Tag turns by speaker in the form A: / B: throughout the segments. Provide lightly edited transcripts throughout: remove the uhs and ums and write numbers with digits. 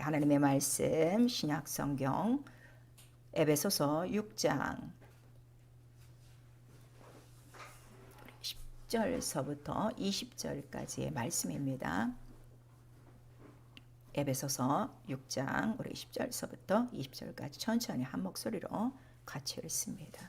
A: 하나님의 말씀 신약 성경 에베소서 6장 10절서부터 20절까지의 말씀입니다. 에베소서 6장 우리 10절서부터 20절까지 천천히 한 목소리로 같이 읽습니다.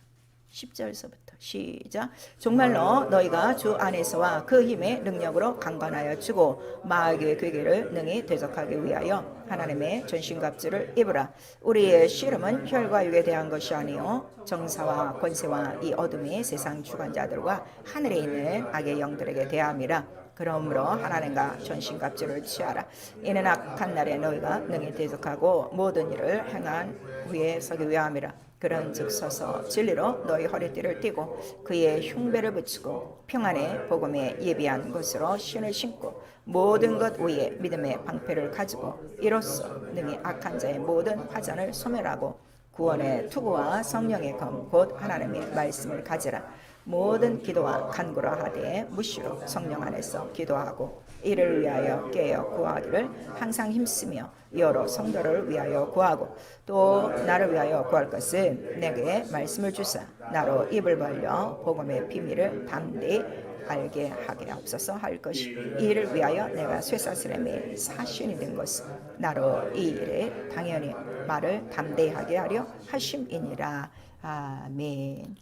A: 10절서부터 시작. 정말로 너희가 주 안에서와 그 힘의 능력으로 강건하여 주고 마귀의 괴계를 능히 대적하기 위하여 하나님의 전신갑주를 입으라. 우리의 씨름은 혈과 육에 대한 것이 아니요 정사와 권세와 이 어둠의 세상 주관자들과 하늘에 있는 악의 영들에게 대함이라. 그러므로 하나님과 전신갑주를 취하라. 이는 악한 날에 너희가 능히 대적하고 모든 일을 행한 후에 서기 위함이라. 그런즉 서서 진리로 너희 허리띠를 띠고 그의 흉배를 붙이고 평안의 복음에 예비한 것으로 신을 신고 모든 것 위에 믿음의 방패를 가지고 이로써 능히 악한 자의 모든 화전을 소멸하고 구원의 투구와 성령의 검 곧 하나님의 말씀을 가지라. 모든 기도와 간구라 하되 무시로 성령 안에서 기도하고 이를 위하여 깨어 구하기를 항상 힘쓰며 여러 성도를 위하여 구하고 또 나를 위하여 구할 것은 내게 말씀을 주사 나로 입을 벌려 복음의 비밀을 담대히 알게 하게 없어서 할 것이 이를 위하여 내가 쇠사슬의 사신이 된 것은 나로 이 일에 당연히 말을 담대히 하게 하려 하심이니라. 아멘.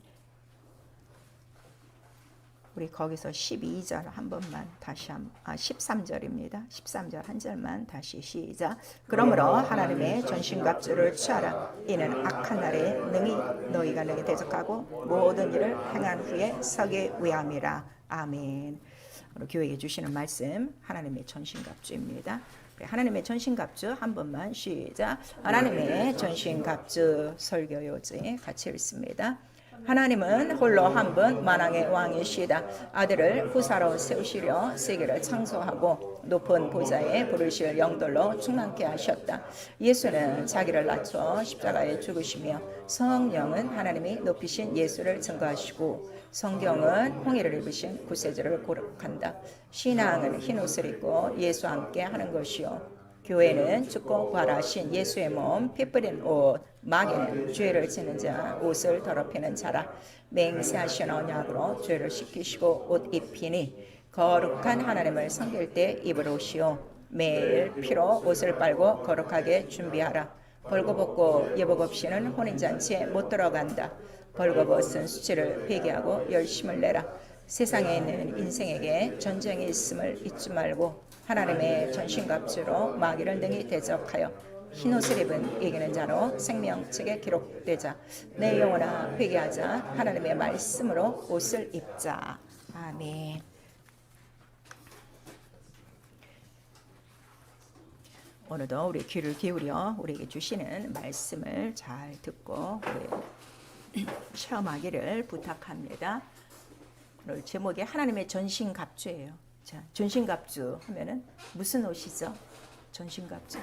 A: 우리 거기서 12절 한 번만 다시 13절입니다. 13절 한 절만 다시 시작. 그러므로 하나님의 전신갑주를 취하라. 이는 악한 날에 능히 너희가 능히 대적하고 모든 일을 행한 후에 서기 위함이라. 아멘. 우리 교회에 주시는 말씀 하나님의 전신갑주입니다. 하나님의 전신갑주 한 번만 시작. 하나님의 전신갑주 설교 요지 같이 읽습니다. 하나님은 홀로 한 분 만왕의 왕이시다. 아들을 후사로 세우시려 세계를 창조하고 높은 보좌에 부르실 영들로 충만케 하셨다. 예수는 자기를 낮춰 십자가에 죽으시며 성령은 하나님이 높이신 예수를 증거하시고 성경은 홍해를 입으신 구세주를 고백한다. 신앙은 흰옷을 입고 예수와 함께 하는 것이요 교회는 죽고 부활하신 예수의 몸, 피 뿌린 옷, 마귀는 죄를 지는 자, 옷을 더럽히는 자라. 맹세하신 언약으로 죄를 씻기시고 옷 입히니 거룩한 하나님을 섬길 때 입을 옷이요 매일 피로 옷을 빨고 거룩하게 준비하라. 벌거벗고 예복 없이는 혼인잔치에 못 들어간다. 벌거벗은 수치를 회개하고 열심을 내라. 세상에 있는 인생에게 전쟁이 있음을 잊지 말고 하나님의 전신갑주로 마귀를 능히 대적하여 흰옷을 입은 이기는 자로 생명책에 기록되자. 내 영혼아 회개하자. 하나님의 말씀으로 옷을 입자. 아멘. 오늘도 우리 귀를 기울여 우리에게 주시는 말씀을 잘 듣고 우리 체험하기를 부탁합니다. 오늘 제목이 하나님의 전신갑주예요. 자, 전신갑주 하면은 무슨 옷이죠? 전신갑주.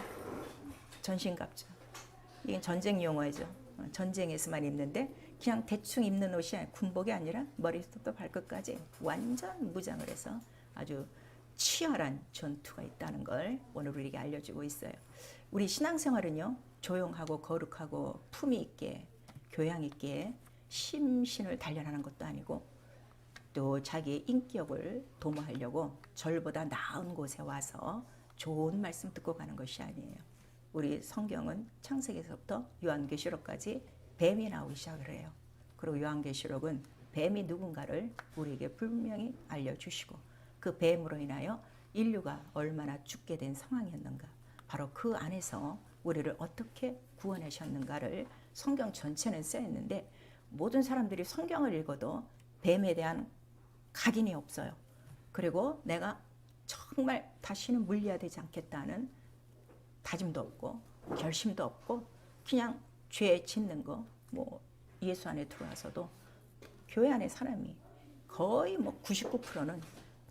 A: 전신갑주. 이게 전쟁 용어죠. 전쟁에서만 입는데 그냥 대충 입는 옷이 아니라 군복이 아니라 머리부터 발끝까지 완전 무장을 해서 아주 치열한 전투가 있다는 걸 오늘 우리에게 알려주고 있어요. 우리 신앙생활은요, 조용하고 거룩하고 품위 있게 교양 있게 심신을 단련하는 것도 아니고 또 자기의 인격을 도모하려고 절보다 나은 곳에 와서 좋은 말씀 듣고 가는 것이 아니에요. 우리 성경은 창세기에서부터 요한계시록까지 뱀이 나오기 시작을 해요. 그리고 요한계시록은 뱀이 누군가를 우리에게 분명히 알려주시고 그 뱀으로 인하여 인류가 얼마나 죽게 된 상황이었는가, 바로 그 안에서 우리를 어떻게 구원하셨는가를 성경 전체는 쓰여있는데 모든 사람들이 성경을 읽어도 뱀에 대한 각인이 없어요. 그리고 내가 정말 다시는 물리하되지 않겠다는 다짐도 없고 결심도 없고 그냥 죄 짓는 거, 뭐 예수 안에 들어와서도 교회 안에 사람이 거의 뭐 99%는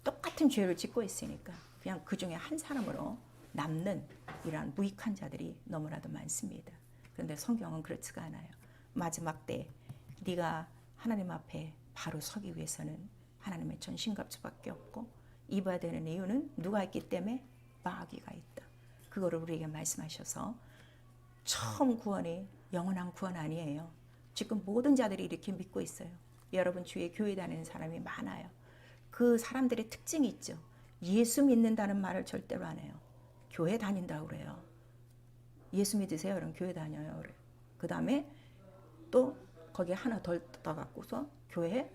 A: 똑같은 죄를 짓고 있으니까 그냥 그 중에 한 사람으로 남는 이러한 무익한 자들이 너무나도 많습니다. 그런데 성경은 그렇지가 않아요. 마지막 때 네가 하나님 앞에 바로 서기 위해서는 하나님의 전신갑주밖에 없고 입어야 되는 이유는 누가 있기 때문에 마귀가 있다. 그거를 우리에게 말씀하셔서 처음 구원이 영원한 구원 아니에요. 지금 모든 자들이 이렇게 믿고 있어요. 여러분 주위에 교회 다니는 사람이 많아요. 그 사람들의 특징이 있죠. 예수 믿는다는 말을 절대로 안 해요. 교회 다닌다고 그래요. 예수 믿으세요? 그럼 교회 다녀요. 그래요. 그 다음에 또 거기에 하나 덜 떠갖고서 교회,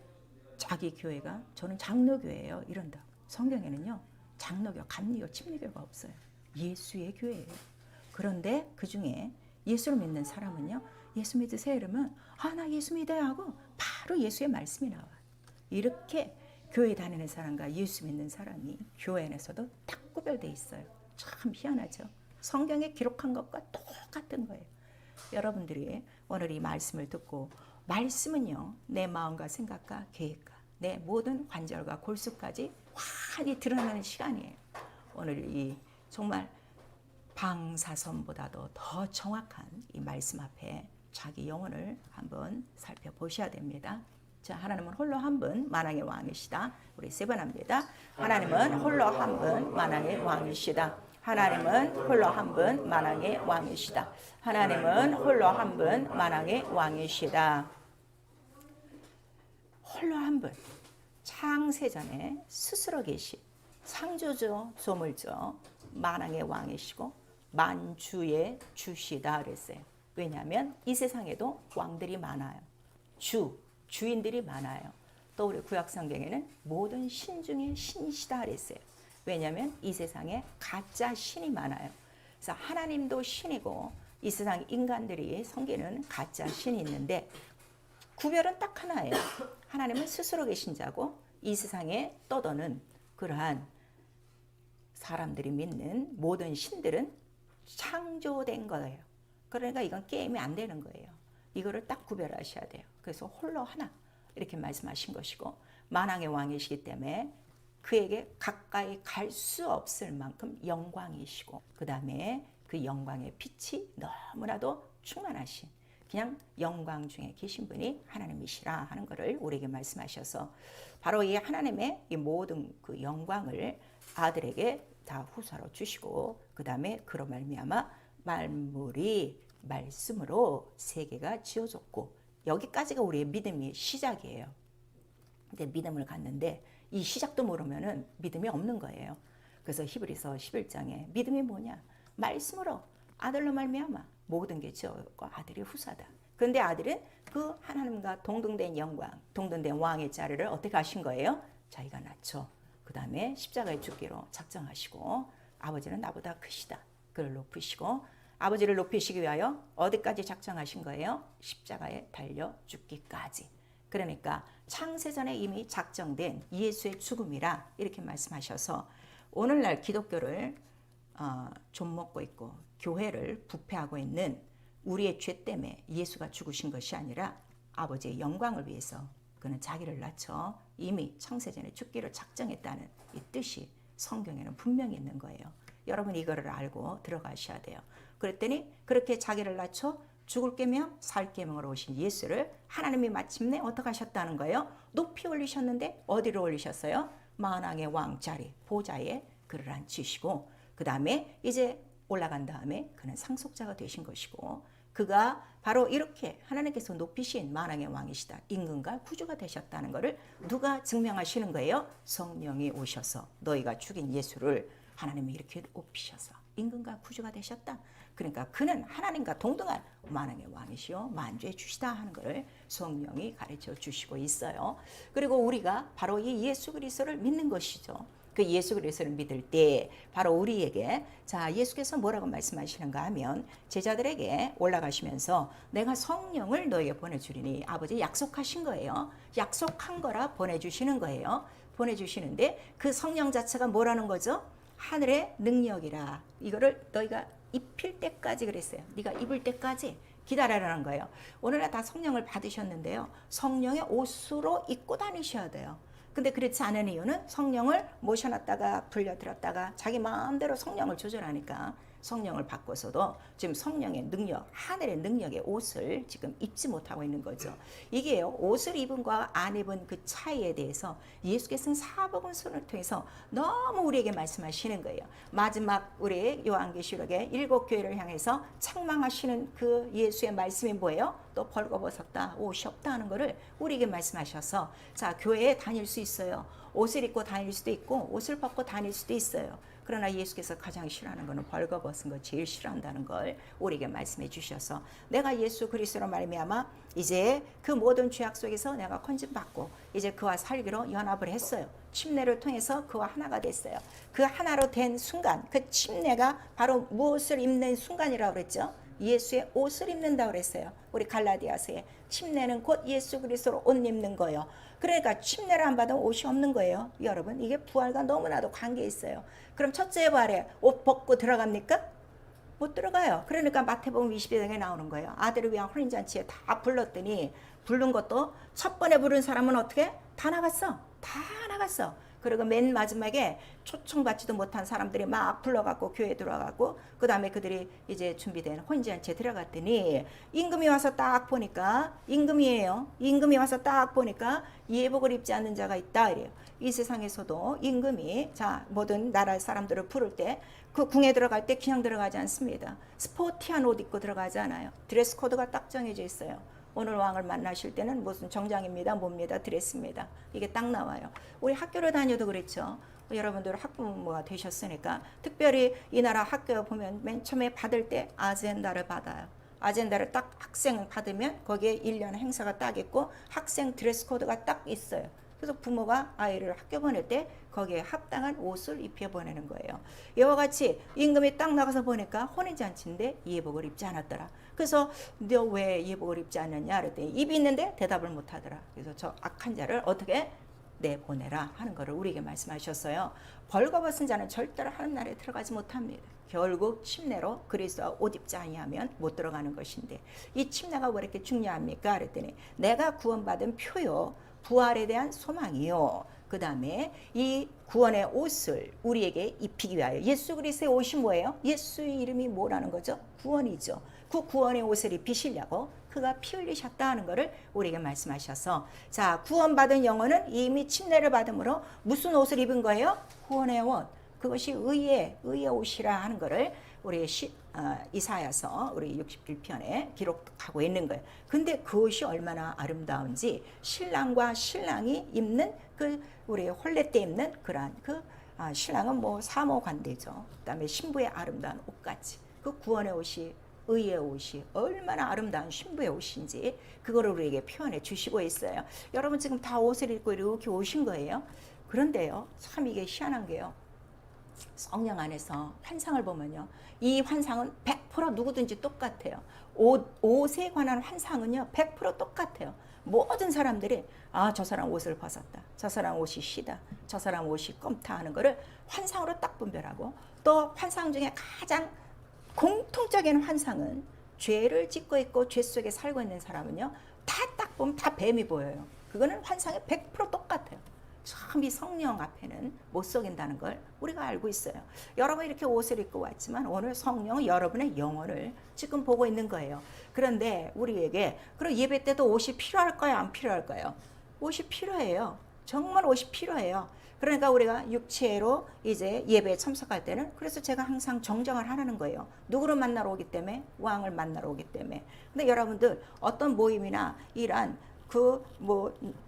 A: 자기 교회가 저는 장로교회예요. 이런다. 성경에는요. 장로교, 감리교, 침례교가 없어요. 예수의 교회예요. 그런데 그 중에 예수를 믿는 사람은요. 예수 믿으세요? 이러면 나 예수 믿어요 하고 바로 예수의 말씀이 나와요. 이렇게 교회 다니는 사람과 예수 믿는 사람이 교회 안에서도 딱 구별돼 있어요. 참 희한하죠. 성경에 기록한 것과 똑같은 거예요. 여러분들이 오늘 이 말씀을 듣고 말씀은요. 내 마음과 생각과 계획과 내 모든 관절과 골수까지 환히 드러나는 시간이에요. 오늘 이 정말 방사선보다도 더 정확한 이 말씀 앞에 자기 영혼을 한번 살펴보셔야 됩니다. 자, 하나님은 홀로 한 분 만왕의 왕이시다. 우리 세 번 합니다. 하나님은 홀로 한 분 만왕의 왕이시다. 하나님은 홀로 한 분 만왕의 왕이시다. 하나님은 홀로 한 분 만왕의 왕이시다. 홀로 한 분. 창세전에 스스로 계신 창조주 조물주 만왕의 왕이시고 만주의 주시다 그랬어요. 왜냐하면 이 세상에도 왕들이 많아요. 주인들이 많아요. 또 우리 구약성경에는 모든 신 중에 신이시다 그랬어요. 왜냐하면 이 세상에 가짜 신이 많아요. 그래서 하나님도 신이고 이 세상 인간들이 섬기는 가짜 신이 있는데 구별은 딱 하나예요. 하나님은 스스로 계신 자고 이 세상에 떠도는 그러한 사람들이 믿는 모든 신들은 창조된 거예요. 그러니까 이건 게임이 안 되는 거예요. 이거를 딱 구별하셔야 돼요. 그래서 홀로 하나 이렇게 말씀하신 것이고 만왕의 왕이시기 때문에 그에게 가까이 갈 수 없을 만큼 영광이시고 그 다음에 그 영광의 빛이 너무나도 충만하신 그냥 영광 중에 계신 분이 하나님이시라 하는 것을 우리에게 말씀하셔서 바로 이 하나님의 이 모든 그 영광을 아들에게 다 후사로 주시고 그 다음에 그로 말미암아 만물이 말씀으로 세계가 지어졌고 여기까지가 우리의 믿음의 시작이에요. 근데 믿음을 갖는데 이 시작도 모르면은 믿음이 없는 거예요. 그래서 히브리서 11장에 믿음이 뭐냐? 말씀으로 아들로 말미암아 모든 게 지어졌고 아들이 후사다. 그런데 아들은 그 하나님과 동등된 영광, 동등된 왕의 자리를 어떻게 하신 거예요? 자기가 낳죠. 그 다음에 십자가의 죽기로 작정하시고 아버지는 나보다 크시다. 그를 높이시고 아버지를 높이시기 위하여 어디까지 작정하신 거예요? 십자가에 달려 죽기까지. 그러니까 창세전에 이미 작정된 예수의 죽음이라 이렇게 말씀하셔서 오늘날 기독교를 좀먹고 있고 교회를 부패하고 있는 우리의 죄 때문에 예수가 죽으신 것이 아니라 아버지의 영광을 위해서 그는 자기를 낮춰 이미 창세전에 죽기를 작정했다는 이 뜻이 성경에는 분명히 있는 거예요. 여러분 이거를 알고 들어가셔야 돼요. 그랬더니 그렇게 자기를 낮춰 죽을 계명 살 계명으로 오신 예수를 하나님이 마침내 어떻게 하셨다는 거예요? 높이 올리셨는데 어디로 올리셨어요? 만왕의 왕 자리 보좌에 그를 앉히시고 그 다음에 이제 올라간 다음에 그는 상속자가 되신 것이고 그가 바로 이렇게 하나님께서 높이신 만왕의 왕이시다. 임금과 구주가 되셨다는 것을 누가 증명하시는 거예요? 성령이 오셔서 너희가 죽인 예수를 하나님이 이렇게 높이셔서 임금과 구주가 되셨다. 그러니까 그는 하나님과 동등한 만왕의 왕이시요 만주의 주시다 하는 것을 성령이 가르쳐 주시고 있어요. 그리고 우리가 바로 이 예수 그리스도를 믿는 것이죠. 그 예수 그리스도를 믿을 때 바로 우리에게 자 예수께서 뭐라고 말씀하시는가 하면 제자들에게 올라가시면서 내가 성령을 너에게 보내주리니 아버지 약속하신 거예요. 약속한 거라 보내주시는 거예요. 보내주시는데 그 성령 자체가 뭐라는 거죠? 하늘의 능력이라 이거를 너희가 입힐 때까지 그랬어요. 네가 입을 때까지 기다려라는 거예요. 오늘날 다 성령을 받으셨는데요. 성령의 옷으로 입고 다니셔야 돼요. 근데 그렇지 않은 이유는 성령을 모셔놨다가 불려들었다가 자기 마음대로 성령을 조절하니까 성령을 받고서도 지금 성령의 능력, 하늘의 능력의 옷을 지금 입지 못하고 있는 거죠. 이게요, 옷을 입은 거와 안 입은 그 차이에 대해서 예수께서는 사복음서를 통해서 너무 우리에게 말씀하시는 거예요. 마지막 우리 요한계시록의 7교회를 향해서 책망하시는 그 예수의 말씀이 뭐예요? 또 벌거벗었다, 옷이 없다 하는 거를 우리에게 말씀하셔서, 자, 교회에 다닐 수 있어요. 옷을 입고 다닐 수도 있고 옷을 벗고 다닐 수도 있어요. 그러나 예수께서 가장 싫어하는 것은 벌거벗은 거 제일 싫어한다는 걸 우리에게 말씀해 주셔서, 내가 예수 그리스도로 말미암아 이제 그 모든 죄악 속에서 내가 건짐받고 이제 그와 살기로 연합을 했어요. 침례를 통해서 그와 하나가 됐어요. 그 하나로 된 순간, 그 침례가 바로 무엇을 입는 순간이라고 그랬죠? 예수의 옷을 입는다고 그랬어요. 우리 갈라디아서에 침례는 곧 예수 그리스도로 옷 입는 거예요. 그러니까 침례를 안 받으면 옷이 없는 거예요. 여러분, 이게 부활과 너무나도 관계 있어요. 그럼 첫째 부활에 옷 벗고 들어갑니까? 못 들어가요. 그러니까 마태복음 20장에 나오는 거예요. 아들을 위한 혼인잔치에 다 불렀더니, 부른 것도 첫 번에 부른 사람은 어떻게? 다 나갔어. 다 나갔어. 그리고 맨 마지막에 초청받지도 못한 사람들이 막 불러갖고 교회에 들어가고, 그 다음에 그들이 이제 준비된 혼인잔치에 들어갔더니, 임금이 와서 딱 보니까, 임금이에요. 임금이 와서 딱 보니까 예복을 입지 않는 자가 있다 이래요. 이 세상에서도 임금이, 자, 모든 나라 사람들을 부를 때 그 궁에 들어갈 때 그냥 들어가지 않습니다. 스포티한 옷 입고 들어가지 않아요. 드레스 코드가 딱 정해져 있어요. 오늘 왕을 만나실 때는 무슨 정장입니다, 뭡니다, 드레스입니다. 이게 딱 나와요. 우리 학교를 다녀도 그랬죠. 여러분들 학부모가 되셨으니까 특별히 이 나라 학교 보면 맨 처음에 받을 때 아젠다를 받아요. 아젠다를 딱 학생 받으면 거기에 1년 행사가 딱 있고 학생 드레스 코드가 딱 있어요. 그래서 부모가 아이를 학교 보낼 때 거기에 합당한 옷을 입혀 보내는 거예요. 이와 같이 임금이 딱 나가서 보니까 혼인잔치인데 예복을 입지 않았더라. 그래서 너 왜 예복을 입지 않느냐 그랬더니 입이 있는데 대답을 못하더라. 그래서 저 악한 자를 어떻게 내보내라 하는 것을 우리에게 말씀하셨어요. 벌거벗은 자는 절대로 하는 나라에 들어가지 못합니다. 결국 침례로 그리스도와 옷 입지 아니하면 못 들어가는 것인데, 이 침례가 왜 이렇게 중요합니까 그랬더니, 내가 구원받은 표요, 부활에 대한 소망이요, 그 다음에 이 구원의 옷을 우리에게 입히기 위하여, 예수 그리스도의 옷이 뭐예요? 예수의 이름이 뭐라는 거죠? 구원이죠. 그 구원의 옷을 입히시려고 그가 피 흘리셨다 하는 것을 우리에게 말씀하셔서, 자, 구원받은 영혼은 이미 침례를 받음으로 무슨 옷을 입은 거예요? 구원의 옷. 그것이 의의 옷이라 하는 것을 우리 이사야서 우리 61편에 기록하고 있는 거예요. 근데 그것이 얼마나 아름다운지, 신랑과 신랑이 입는 그 우리 혼례 때 입는 그러한 신랑은 뭐 사모관대죠. 그다음에 신부의 아름다운 옷같이 그 구원의 옷이, 의의 옷이 얼마나 아름다운 신부의 옷인지 그거를 우리에게 표현해 주시고 있어요. 여러분 지금 다 옷을 입고 이렇게 오신 거예요. 그런데요, 참 이게 희한한 게요, 성령 안에서 환상을 보면요, 이 환상은 100% 누구든지 똑같아요. 옷에 관한 환상은요 100% 똑같아요. 모든 사람들이 저 사람 옷을 벗었다, 저 사람 옷이 시다, 저 사람 옷이 검다 하는 거를 환상으로 딱 분별하고, 또 환상 중에 가장 공통적인 환상은 죄를 짓고 있고 죄 속에 살고 있는 사람은요 다 딱 보면 다 뱀이 보여요. 그거는 환상이 100% 똑같아요. 참 이 성령 앞에는 못 속인다는 걸 우리가 알고 있어요. 여러분 이렇게 옷을 입고 왔지만 오늘 성령은 여러분의 영혼을 지금 보고 있는 거예요. 그런데 우리에게, 그럼 예배 때도 옷이 필요할까요, 안 필요할까요? 옷이 필요해요. 정말 옷이 필요해요. 그러니까 우리가 육체로 이제 예배에 참석할 때는, 그래서 제가 항상 정정을 하라는 거예요. 누구를 만나러 오기 때문에? 왕을 만나러 오기 때문에. 근데 여러분들 어떤 모임이나 이란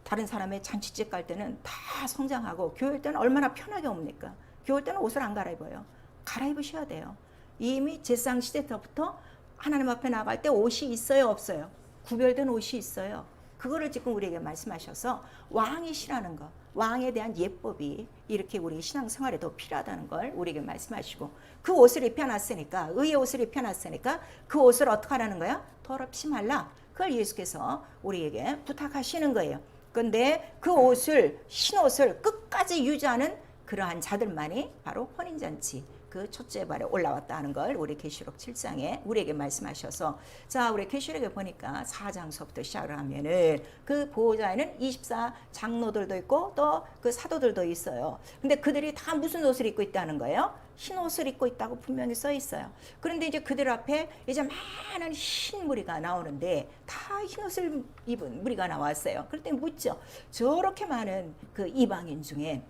A: 다른 사람의 잔치집 갈 때는 다 성장하고, 교회 때는 얼마나 편하게 옵니까? 교회 때는 옷을 안 갈아입어요. 갈아입으셔야 돼요. 이미 제상 시대 때부터 하나님 앞에 나갈 때 옷이 있어요, 없어요? 구별된 옷이 있어요. 그거를 지금 우리에게 말씀하셔서 왕이시라는 거, 왕에 대한 예법이 이렇게 우리 신앙생활에도 필요하다는 걸 우리에게 말씀하시고, 그 옷을 입혀놨으니까, 의의 옷을 입혀놨으니까 그 옷을 어떻게 하라는 거야? 더럽지 말라. 그걸 예수께서 우리에게 부탁하시는 거예요. 그런데 그 옷을, 흰 옷을 끝까지 유지하는 그러한 자들만이 바로 혼인잔치, 그 첫째 발에 올라왔다 하는 걸 우리 계시록 7장에 우리에게 말씀하셔서, 자, 우리 계시록에 보니까 4장서부터 시작을 하면은 그 보호자에는 24 장로들도 있고 또 그 사도들도 있어요. 근데 그들이 다 무슨 옷을 입고 있다는 거예요? 흰 옷을 입고 있다고 분명히 써 있어요. 그런데 이제 그들 앞에 이제 많은 흰 무리가 나오는데 다 흰 옷을 입은 무리가 나왔어요. 그럴 때 묻죠. 저렇게 많은 그 이방인 중에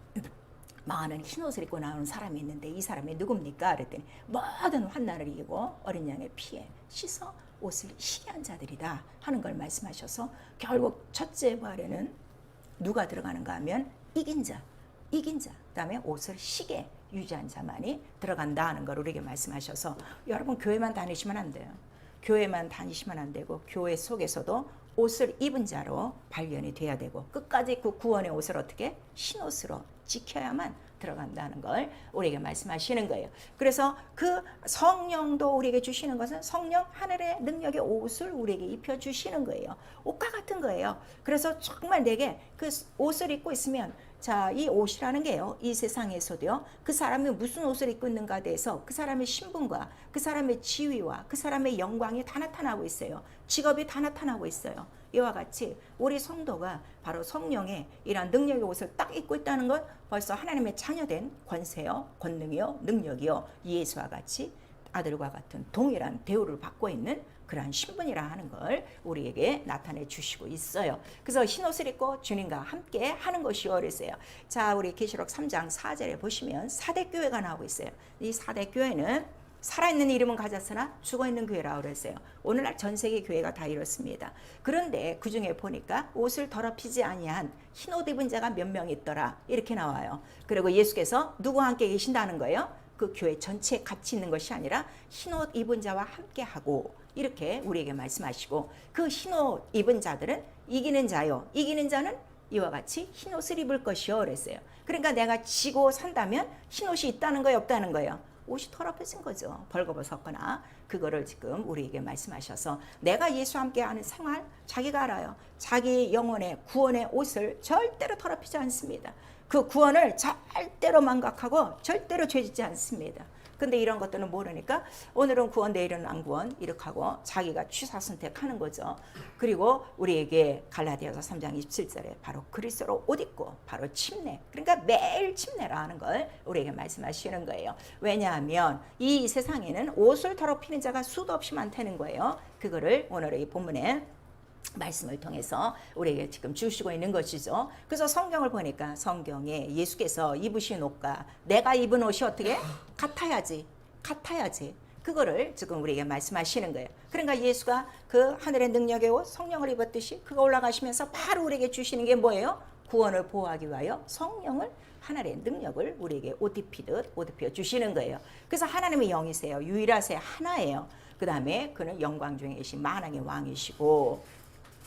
A: 많은 흰 옷을 입고 나오는 사람이 있는데 이 사람이 누굽니까? 그랬더니 모든 환난을 이기고 어린 양의 피에 씻어 옷을 희게 한 자들이다 하는 걸 말씀하셔서 결국 첫째 부활에는 누가 들어가는가 하면 이긴 자, 그다음에 옷을 희게 유지한 자만이 들어간다 하는 걸 우리에게 말씀하셔서 여러분 교회만 다니시면 안 돼요. 교회만 다니시면 안 되고 교회 속에서도 옷을 입은 자로 발견이 돼야 되고 끝까지 그 구원의 옷을 어떻게 흰 옷으로 지켜야만 들어간다는 걸 우리에게 말씀하시는 거예요. 그래서 그 성령도 우리에게 주시는 것은 성령 하늘의 능력의 옷을 우리에게 입혀주시는 거예요. 옷과 같은 거예요. 그래서 정말 내게 그 옷을 입고 있으면 자, 이 옷이라는 게요, 이 세상에서도요, 그 사람이 무슨 옷을 입고 있는가에 대해서 그 사람의 신분과 그 사람의 지위와 그 사람의 영광이 다 나타나고 있어요. 직업이 다 나타나고 있어요. 이와 같이 우리 성도가 바로 성령의 이러한 능력의 옷을 딱 입고 있다는 건 벌써 하나님의 자녀된 권세요, 권능이요, 능력이요, 예수와 같이 아들과 같은 동일한 대우를 받고 있는 그러한 신분이라 하는 걸 우리에게 나타내 주시고 있어요. 그래서 흰옷을 입고 주님과 함께 하는 것이요 그랬어요. 자, 우리 계시록 3장 4절에 보시면 4대 교회가 나오고 있어요. 이 4대 교회는 살아있는 이름은 가졌으나 죽어있는 교회라고 그랬어요. 오늘날 전 세계 교회가 다 이렇습니다. 그런데 그 중에 보니까 옷을 더럽히지 아니한 흰옷 입은 자가 몇 명 있더라 이렇게 나와요. 그리고 예수께서 누구와 함께 계신다는 거예요? 그 교회 전체에 같이 있는 것이 아니라 흰옷 입은 자와 함께 하고 이렇게 우리에게 말씀하시고 그 흰옷 입은 자들은 이기는 자요. 이기는 자는 이와 같이 흰옷을 입을 것이요 그랬어요. 그러니까 내가 지고 산다면 흰옷이 있다는 거예요, 없다는 거예요? 옷이 더럽혀진 거죠. 벌거벗었거나. 그거를 지금 우리에게 말씀하셔서 내가 예수와 함께하는 생활 자기가 알아요. 자기 영혼의 구원의 옷을 절대로 더럽히지 않습니다. 그 구원을 절대로 망각하고 절대로 죄짓지 않습니다. 근데 이런 것들은 모르니까 오늘은 구원 내일은 안 구원 이렇게 하고 자기가 취사 선택하는 거죠. 그리고 우리에게 갈라디아서 3장 27절에 바로 그리스도로 옷 입고 바로 침례, 그러니까 매일 침례라 하는 걸 우리에게 말씀하시는 거예요. 왜냐하면 이 세상에는 옷을 더럽히는 자가 수도 없이 많다는 거예요. 그거를 오늘의 이 본문에 말씀을 통해서 우리에게 지금 주시고 있는 것이죠. 그래서 성경을 보니까 성경에 예수께서 입으신 옷과 내가 입은 옷이 어떻게 같아야지 그거를 지금 우리에게 말씀하시는 거예요. 그러니까 예수가 그 하늘의 능력의 옷 성령을 입었듯이 그거 올라가시면서 바로 우리에게 주시는 게 뭐예요? 구원을 보호하기 위하여 성령을 하늘의 능력을 우리에게 옷 입혀 주시는 거예요. 그래서 하나님의 영이세요. 유일하세요. 하나예요. 그 다음에 그는 영광 중에 계신 만왕의 왕이시고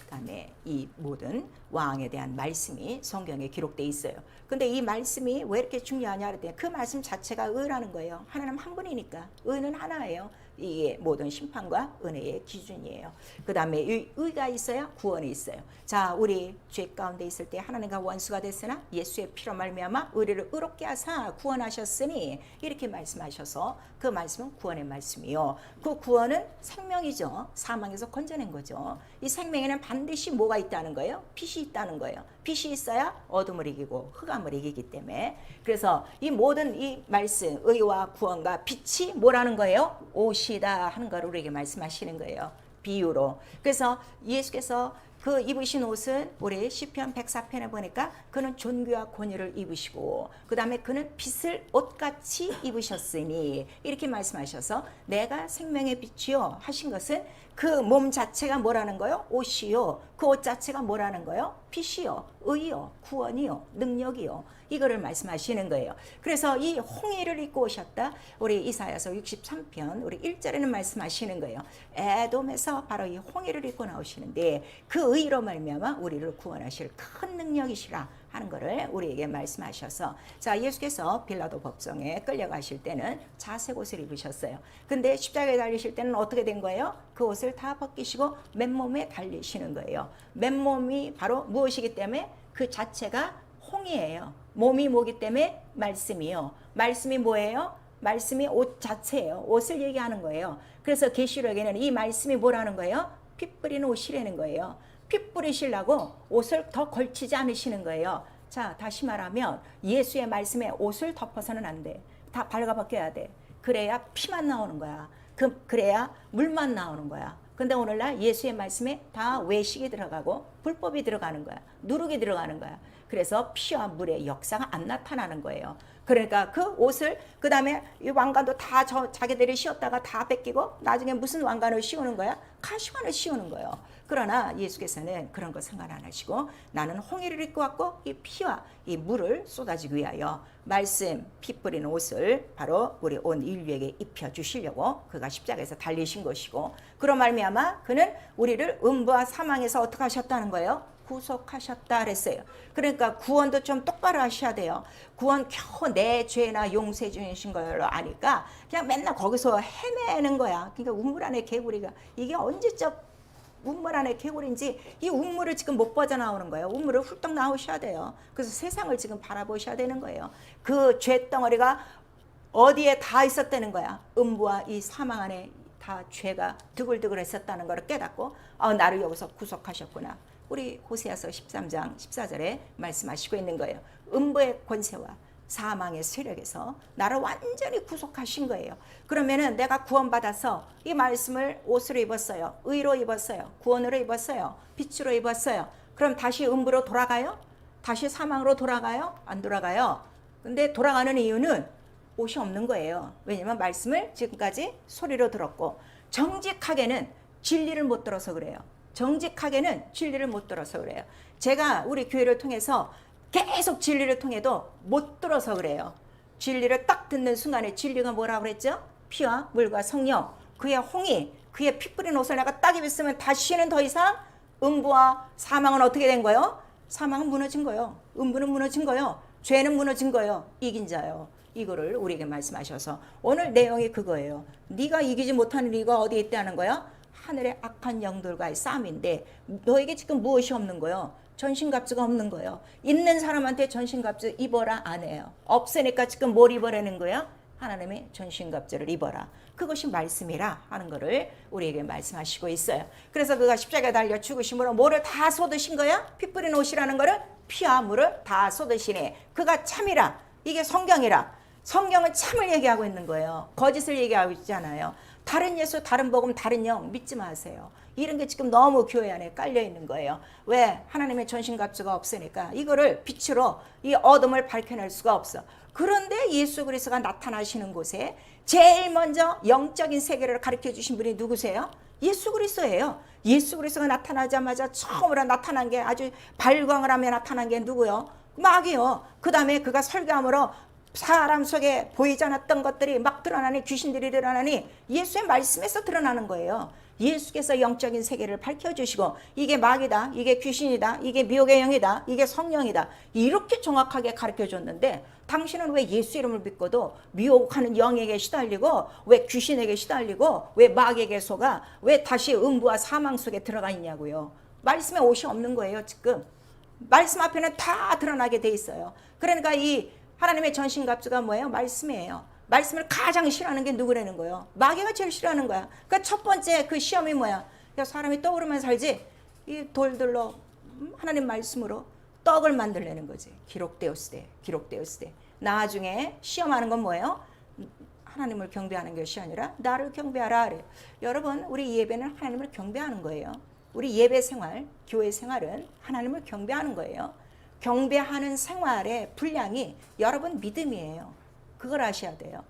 A: 그다음에 이 모든 왕에 대한 말씀이 성경에 기록되어 있어요. 근데 이 말씀이 왜 이렇게 중요하냐 그랬더니 그 말씀 자체가 의라는 거예요. 하나님 한 분이니까 의는 하나예요. 이게 모든 심판과 은혜의 기준이에요. 그 다음에 의가 있어야 구원이 있어요. 자, 우리 죄 가운데 있을 때 하나님과 원수가 됐으나 예수의 피로 말미암아 우리를 의롭게 하사 구원하셨으니 이렇게 말씀하셔서 그 말씀은 구원의 말씀이요. 그 구원은 생명이죠. 사망에서 건져낸 거죠. 이 생명에는 반드시 뭐가 있다는 거예요? 빛이 있다는 거예요. 빛이 있어야 어둠을 이기고 흑암을 이기기 때문에 그래서 이 모든 이 말씀 의와 구원과 빛이 뭐라는 거예요? 옷이다 하는 걸 우리에게 말씀하시는 거예요. 비유로. 그래서 예수께서 그 입으신 옷은 우리 시편 104편에 보니까 그는 존귀와 권위를 입으시고 그 다음에 그는 빛을 옷같이 입으셨으니 이렇게 말씀하셔서 내가 생명의 빛이요 하신 것은 그 몸 자체가 뭐라는 거요? 옷이요. 그 옷 자체가 뭐라는 거요? 빛이요. 의요. 구원이요. 능력이요. 이거를 말씀하시는 거예요. 그래서 이 홍해를 입고 오셨다. 우리 이사야서 63편 우리 1절에는 말씀하시는 거예요. 에돔에서 바로 이 홍해를 입고 나오시는데 그 의로 말미암아 우리를 구원하실 큰 능력이시라 하는 것을 우리에게 말씀하셔서 자, 예수께서 빌라도 법정에 끌려가실 때는 자색 옷을 입으셨어요. 근데 십자가에 달리실 때는 어떻게 된 거예요? 그 옷을 다 벗기시고 맨몸에 달리시는 거예요. 맨몸이 바로 무엇이기 때문에 그 자체가 홍이에요. 몸이 뭐기 때문에 말씀이요. 말씀이 뭐예요? 말씀이 옷 자체예요. 옷을 얘기하는 거예요. 그래서 계시록에는 이 말씀이 뭐라는 거예요? 피 뿌리는 옷이라는 거예요. 피 뿌리시려고 옷을 더 걸치지 않으시는 거예요. 자, 다시 말하면 예수의 말씀에 옷을 덮어서는 안 돼. 다 발가벗겨야 돼. 그래야 피만 나오는 거야. 그래야 물만 나오는 거야. 근데 오늘날 예수의 말씀에 다 외식이 들어가고 불법이 들어가는 거야. 누룩이 들어가는 거야. 그래서 피와 물의 역사가 안 나타나는 거예요. 그러니까 그 옷을 그 다음에 이 왕관도 다 자기들이 씌웠다가 다 뺏기고 나중에 무슨 왕관을 씌우는 거야? 가시관을 씌우는 거예요. 그러나 예수께서는 그런 거 상관 안 하시고 나는 홍해를 입고 왔고 이 피와 이 물을 쏟아지기 위하여 말씀 피 뿌리는 옷을 바로 우리 온 인류에게 입혀주시려고 그가 십자가에서 달리신 것이고 그런 말미암아 그는 우리를 음부와 사망에서 어떻게 하셨다는 거예요? 구속하셨다 그랬어요. 그러니까 구원도 좀 똑바로 하셔야 돼요. 구원 겨우 내 죄나 용서해 주신 걸로 아니까 그냥 맨날 거기서 헤매는 거야. 그러니까 우물 안에 개구리가 이게 언제적 우물 안에 개구리인지 이 우물을 지금 못 빠져나오는 거예요. 우물을 훌떡 나오셔야 돼요. 그래서 세상을 지금 바라보셔야 되는 거예요. 그 죄덩어리가 어디에 다 있었다는 거야. 음부와 이 사망 안에 다 죄가 드글드글 했었다는 걸 깨닫고 나를 여기서 구속하셨구나. 우리 호세아서 13장 14절에 말씀하시고 있는 거예요. 음부의 권세와 사망의 세력에서 나를 완전히 구속하신 거예요. 그러면은 내가 구원받아서 이 말씀을 옷으로 입었어요. 의로 입었어요. 구원으로 입었어요. 빛으로 입었어요. 그럼 다시 음부로 돌아가요? 다시 사망으로 돌아가요? 안 돌아가요. 근데 돌아가는 이유는 옷이 없는 거예요. 왜냐면 말씀을 지금까지 소리로 들었고 정직하게는 진리를 못 들어서 그래요. 정직하게는 진리를 못 들어서 그래요. 제가 우리 교회를 통해서 계속 진리를 통해도 못 들어서 그래요. 진리를 딱 듣는 순간에 진리가 뭐라고 그랬죠? 피와 물과 성령, 그의 홍이, 그의 피 뿌린 옷을 내가 딱 입었으면 다시는 더 이상 음부와 사망은 어떻게 된 거예요? 사망은 무너진 거예요. 음부는 무너진 거예요. 죄는 무너진 거예요. 이긴 자요. 이거를 우리에게 말씀하셔서 오늘 내용이 그거예요. 네가 이기지 못하는 이유가 어디에 있다는 거야? 하늘의 악한 영들과의 싸움인데 너에게 지금 무엇이 없는 거예요? 전신갑주가 없는 거예요. 있는 사람한테 전신갑주 입어라 안 해요. 없으니까 지금 뭘 입어라는 거야? 하나님의 전신갑주를 입어라. 그것이 말씀이라 하는 거를 우리에게 말씀하시고 있어요. 그래서 그가 십자가에 달려 죽으심으로 뭐를 다 쏟으신 거야? 피 뿌린 옷이라는 거를 피와 물을 다 쏟으시네. 그가 참이라. 이게 성경이라. 성경은 참을 얘기하고 있는 거예요. 거짓을 얘기하고 있잖아요. 다른 예수, 다른 복음, 다른 영 믿지 마세요. 이런 게 지금 너무 교회 안에 깔려 있는 거예요. 왜? 하나님의 전신갑주가 없으니까 이거를 빛으로 이 어둠을 밝혀낼 수가 없어. 그런데 예수 그리스도가 나타나시는 곳에 제일 먼저 영적인 세계를 가르쳐 주신 분이 누구세요? 예수 그리스도예요. 예수 그리스도가 나타나자마자 처음으로 나타난 게 아주 발광을 하며 나타난 게 누구요? 마귀요. 그 다음에 그가 설교함으로 사람 속에 보이지 않았던 것들이 막 드러나니 귀신들이 드러나니 예수의 말씀에서 드러나는 거예요. 예수께서 영적인 세계를 밝혀주시고 이게 마귀다, 이게 귀신이다, 이게 미혹의 영이다, 이게 성령이다 이렇게 정확하게 가르쳐줬는데 당신은 왜 예수 이름을 믿고도 미혹하는 영에게 시달리고 왜 귀신에게 시달리고 왜 마귀에게 속아 왜 다시 음부와 사망 속에 들어가 있냐고요. 말씀에 옷이 없는 거예요. 지금 말씀 앞에는 다 드러나게 돼 있어요. 그러니까 이 하나님의 전신갑주가 뭐예요? 말씀이에요. 말씀을 가장 싫어하는 게 누구라는 거예요? 마귀가 제일 싫어하는 거야. 그러니까 첫 번째 그 시험이 뭐야? 사람이 떡으로만 살지 이 돌들로 하나님 말씀으로 떡을 만들려는 거지. 기록되었으되 기록되었으되. 나중에 시험하는 건 뭐예요? 하나님을 경배하는 것이 아니라 나를 경배하라 그래요. 여러분 우리 예배는 하나님을 경배하는 거예요. 우리 예배 생활, 교회 생활은 하나님을 경배하는 거예요. 경배하는 생활의 분량이 여러분 믿음이에요. 그걸 아셔야 돼요.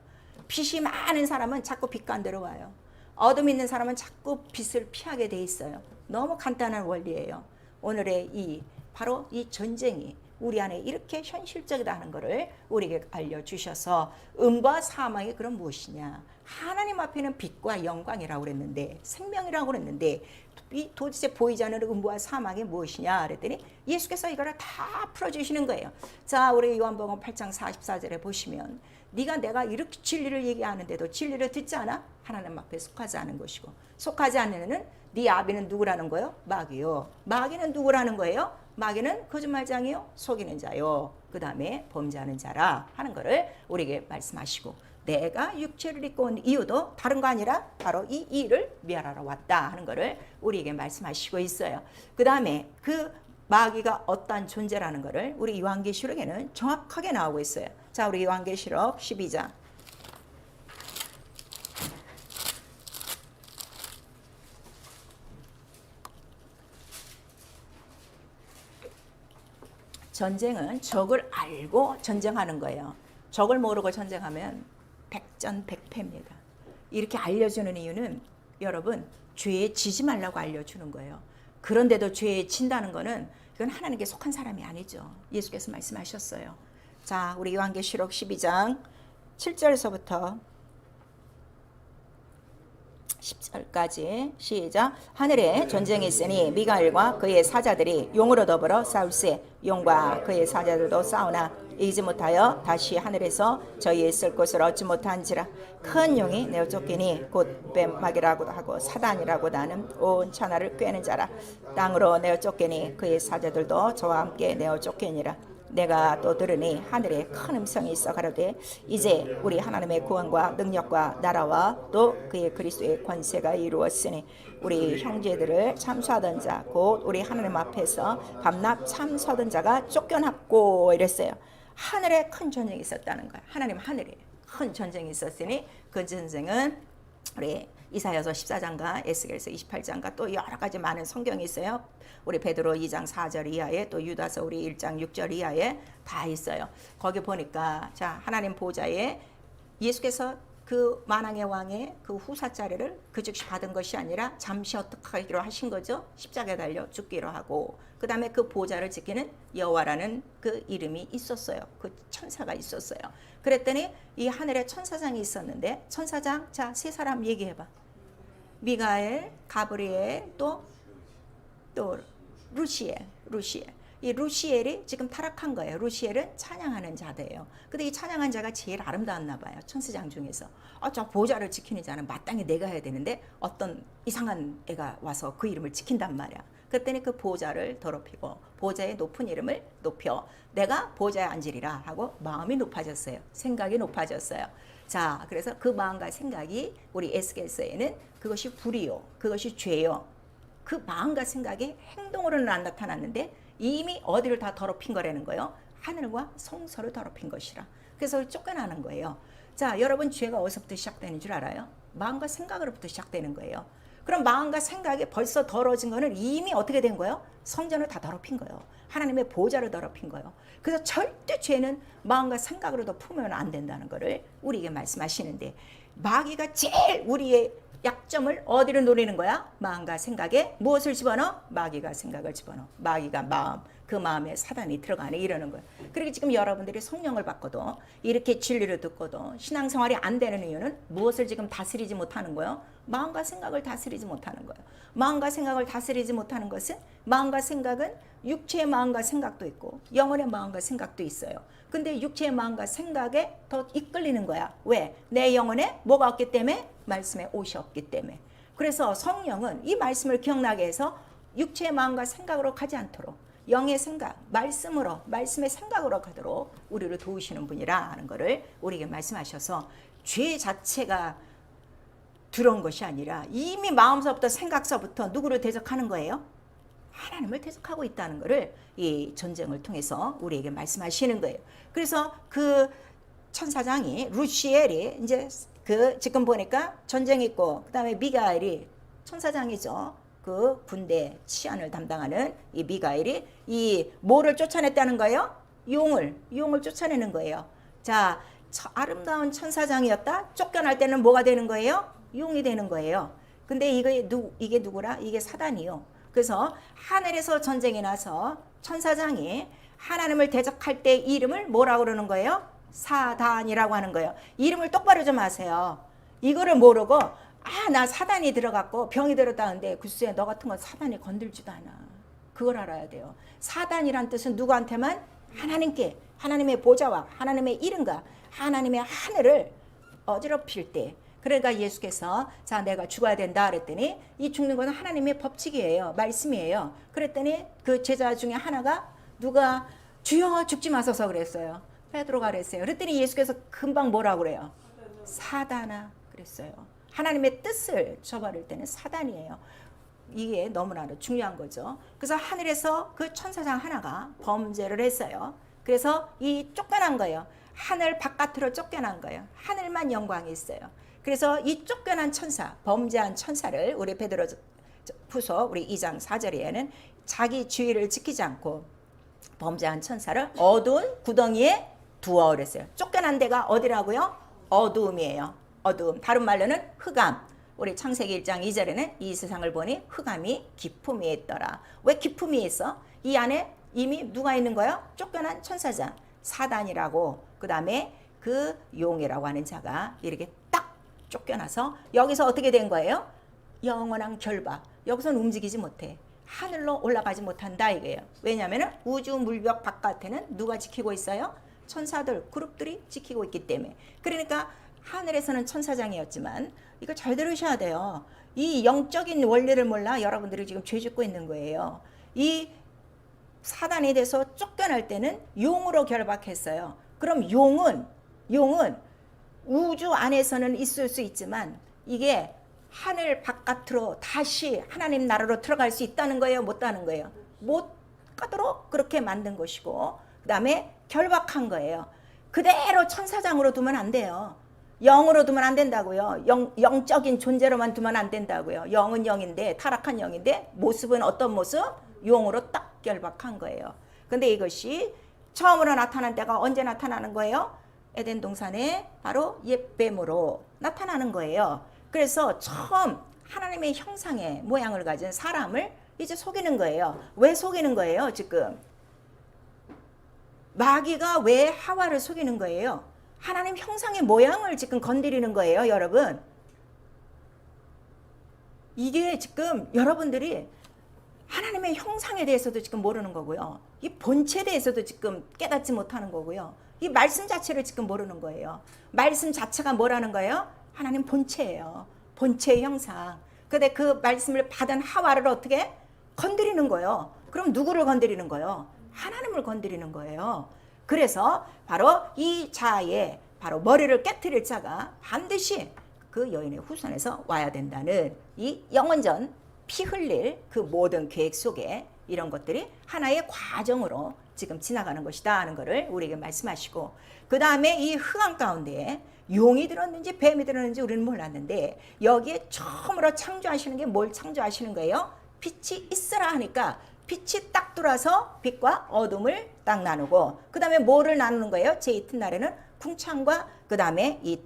A: 빛이 많은 사람은 자꾸 빛간대로 와요. 어둠 있는 사람은 자꾸 빛을 피하게 돼 있어요. 너무 간단한 원리예요. 오늘의 바로 이 전쟁이 우리 안에 이렇게 현실적이다 하는 것을 우리에게 알려주셔서 음과 사망이 그럼 무엇이냐. 하나님 앞에는 빛과 영광이라고 그랬는데 생명이라고 그랬는데 이 도대체 보이지 않는 음부와 사망이 무엇이냐 그랬더니 예수께서 이거를 다 풀어주시는 거예요. 자, 우리 요한복음 8장 44절에 보시면 네가 내가 이렇게 진리를 얘기하는데도 진리를 듣지 않아? 하나님 앞에 속하지 않은 것이고 속하지 않는 네 아비는 누구라는 거예요? 마귀요. 마귀는 누구라는 거예요? 마귀는 거짓말장이요. 속이는 자요. 그 다음에 범죄하는 자라 하는 거를 우리에게 말씀하시고 내가 육체를 입고 온 이유도 다른 거 아니라 바로 이 일을 멸하러 왔다 하는 거를 우리에게 말씀하시고 있어요. 그 다음에 그 마귀가 어떠한 존재라는 거를 우리 요한계시록에는 정확하게 나오고 있어요. 자, 우리 요한계시록 12장 전쟁은 적을 알고 전쟁하는 거예요. 적을 모르고 전쟁하면 백전백패입니다. 이렇게 알려주는 이유는 여러분 죄에 지지 말라고 알려주는 거예요. 그런데도 죄에 진다는 거는 이건 하나님께 속한 사람이 아니죠. 예수께서 말씀하셨어요. 자, 우리 요한계시록 12장 7절에서부터 10절까지 시작. 하늘에 전쟁이 있으니 미가엘과 그의 사자들이 용으로 더불어 싸울세 용과 그의 사자들도 싸우나 이기지 못하여 다시 하늘에서 저희의 있을 곳을 얻지 못한지라. 큰 용이 내어 쫓기니 곧 뱀막이라고도 하고 사단이라고도 하는 온 천하를 꿰는 자라. 땅으로 내어 쫓기니 그의 사자들도 저와 함께 내어 쫓기니라. 내가 또 들으니 하늘에 큰 음성이 있어 가로되 이제 우리 하나님의 구원과 능력과 나라와 또 그의 그리스도의 권세가 이루었으니 우리 형제들을 참수하던 자 곧 우리 하나님 앞에서 밤낮 참서던 자가 쫓겨났고 이랬어요. 하늘에 큰 전쟁이 있었다는 거예요. 하나님 하늘에 큰 전쟁이 있었으니 그 전쟁은 우리 이사야서 14장과 에스겔서 28장과 또 여러 가지 많은 성경이 있어요. 우리 베드로 2장 4절 이하에 또 유다서 우리 1장 6절 이하에 다 있어요. 거기 보니까 자 하나님 보좌에 예수께서 그 만왕의 왕의 그 후사 자리를 그 즉시 받은 것이 아니라 잠시 어떻게 하기로 하신 거죠. 십자가에 달려 죽기로 하고 그 다음에 그 보좌를 지키는 여호와라는 그 이름이 있었어요. 그 천사가 있었어요. 그랬더니 이 하늘에 천사장이 있었는데 천사장 자 세 사람 얘기해봐. 미가엘, 가브리엘 또 루시엘. 이 루시엘이 지금 타락한 거예요. 루시엘은 찬양하는 자들이에요. 근데 이 찬양한 자가 제일 아름다웠나 봐요. 천사장 중에서. 저 보좌를 지키는 자는 마땅히 내가 해야 되는데 어떤 이상한 애가 와서 그 이름을 지킨단 말이야. 그랬더니 그 보좌를 더럽히고 보좌의 높은 이름을 높여 내가 보좌에 앉으리라 하고 마음이 높아졌어요. 생각이 높아졌어요. 자, 그래서 그 마음과 생각이 우리 에스겔서에는 그것이 불이요, 그것이 죄요. 그 마음과 생각이 행동으로는 안 나타났는데 이미 어디를 다 더럽힌 거라는 거예요. 하늘과 성소를 더럽힌 것이라. 그래서 쫓겨나는 거예요. 자, 여러분 죄가 어디서부터 시작되는 줄 알아요? 마음과 생각으로부터 시작되는 거예요. 그럼 마음과 생각이 벌써 더러워진 거는 이미 어떻게 된 거예요? 성전을 다 더럽힌 거예요. 하나님의 보좌를 더럽힌 거예요. 그래서 절대 죄는 마음과 생각으로도 품으면 안 된다는 거를 우리에게 말씀하시는데 마귀가 제일 우리의 약점을 어디로 노리는 거야? 마음과 생각에 무엇을 집어넣어? 마귀가 생각을 집어넣어. 마귀가 마음, 그 마음에 사단이 들어가네 이러는 거예요. 그리고 지금 여러분들이 성령을 받고도 이렇게 진리를 듣고도 신앙생활이 안 되는 이유는 무엇을 지금 다스리지 못하는 거예요? 마음과 생각을 다스리지 못하는 거예요. 마음과 생각을 다스리지 못하는 것은 마음과 생각은 육체의 마음과 생각도 있고 영혼의 마음과 생각도 있어요. 근데 육체의 마음과 생각에 더 이끌리는 거야. 왜? 내 영혼에 뭐가 없기 때문에? 말씀에 옷이 없기 때문에. 그래서 성령은 이 말씀을 기억나게 해서 육체의 마음과 생각으로 가지 않도록 영의 생각, 말씀으로, 말씀의 생각으로 가도록 우리를 도우시는 분이라는 것을 우리에게 말씀하셔서 죄 자체가 들어온 것이 아니라 이미 마음서부터 생각서부터 누구를 대적하는 거예요? 하나님을 대적하고 있다는 것을 이 전쟁을 통해서 우리에게 말씀하시는 거예요. 그래서 그 천사장이 루시엘이 이제 그 지금 보니까 전쟁이 있고 그다음에 미가엘이 천사장이죠. 그 군대 치안을 담당하는 이 미가엘이 이 뭐를 쫓아냈다는 거예요? 용을 쫓아내는 거예요. 자, 아름다운 천사장이었다. 쫓겨날 때는 뭐가 되는 거예요? 용이 되는 거예요. 근데 이게 누구라? 이게 사단이요. 그래서 하늘에서 전쟁이 나서 천사장이 하나님을 대적할 때 이름을 뭐라고 그러는 거예요? 사단이라고 하는 거예요. 이름을 똑바로 좀 하세요. 이거를 모르고 나 사단이 들어갔고 병이 들었다는데 글쎄 너 같은 건 사단이 건들지도 않아. 그걸 알아야 돼요. 사단이란 뜻은 누구한테만? 하나님께, 하나님의 보좌와 하나님의 이름과 하나님의 하늘을 어지럽힐 때, 그러니까 예수께서 자 내가 죽어야 된다 그랬더니 이 죽는 것은 하나님의 법칙이에요. 말씀이에요. 그랬더니 그 제자 중에 하나가 누가 주여 죽지 마소서 그랬어요. 베드로가 그랬어요. 그랬더니 예수께서 금방 뭐라고 그래요? 사단아 그랬어요. 하나님의 뜻을 저버릴 때는 사단이에요. 이게 너무나도 중요한 거죠. 그래서 하늘에서 그 천사장 하나가 범죄를 했어요. 그래서 이 쫓겨난 거예요. 하늘 바깥으로 쫓겨난 거예요. 하늘만 영광이 있어요. 그래서 이 쫓겨난 천사, 범죄한 천사를 우리 베드로후서 우리 2장 4절에는 자기 주의를 지키지 않고 범죄한 천사를 어두운 구덩이에 두어 그랬어요. 쫓겨난 데가 어디라고요? 어두움이에요. 어두움. 다른 말로는 흑암. 우리 창세기 1장 2절에는 이 세상을 보니 흑암이 기품 위에 있더라. 왜 기품 위에 있어? 이 안에 이미 누가 있는 거예요? 쫓겨난 천사장. 사단이라고, 그 다음에 그 용이라고 하는 자가 이렇게 딱 쫓겨나서 여기서 어떻게 된 거예요? 영원한 결박. 여기서는 움직이지 못해. 하늘로 올라가지 못한다 이거예요. 왜냐하면 우주 물벽 바깥에는 누가 지키고 있어요? 천사들, 그룹들이 지키고 있기 때문에. 그러니까 하늘에서는 천사장이었지만 이거 잘 들으셔야 돼요. 이 영적인 원리를 몰라 여러분들이 지금 죄 짓고 있는 거예요. 이 사단에 대해서 쫓겨날 때는 용으로 결박했어요. 그럼 용은 우주 안에서는 있을 수 있지만 이게 하늘 바깥으로 다시 하나님 나라로 들어갈 수 있다는 거예요? 못 가는 거예요? 못 가도록 그렇게 만든 것이고, 그 다음에 결박한 거예요. 그대로 천사장으로 두면 안 돼요. 영으로 두면 안 된다고요. 영적인 존재로만 두면 안 된다고요. 영은 영인데, 타락한 영인데 모습은 어떤 모습? 용으로 딱 결박한 거예요. 근데 이것이 처음으로 나타난 때가 언제 나타나는 거예요? 에덴 동산에 바로 옛뱀으로 나타나는 거예요. 그래서 처음 하나님의 형상의 모양을 가진 사람을 이제 속이는 거예요. 왜 속이는 거예요? 지금 마귀가 왜 하와를 속이는 거예요? 하나님 형상의 모양을 지금 건드리는 거예요, 여러분. 이게 지금 여러분들이 하나님의 형상에 대해서도 지금 모르는 거고요. 이 본체에 대해서도 지금 깨닫지 못하는 거고요. 이 말씀 자체를 지금 모르는 거예요. 말씀 자체가 뭐라는 거예요? 하나님 본체예요. 본체의 형상. 근데 그 말씀을 받은 하와를 어떻게 건드리는 거예요? 그럼 누구를 건드리는 거예요? 하나님을 건드리는 거예요. 그래서 바로 이 자의 바로 머리를 깨트릴 자가 반드시 그 여인의 후손에서 와야 된다는 이 영원전 피 흘릴 그 모든 계획 속에 이런 것들이 하나의 과정으로 지금 지나가는 것이다 하는 것을 우리에게 말씀하시고, 그 다음에 이 흑암 가운데에 용이 들었는지 뱀이 들었는지 우리는 몰랐는데 여기에 처음으로 창조하시는 게 뭘 창조하시는 거예요? 빛이 있으라 하니까 빛이 딱 들어와서 빛과 어둠을 딱 나누고, 그 다음에 뭐를 나누는 거예요? 제2날에는 궁창과 그 다음에 이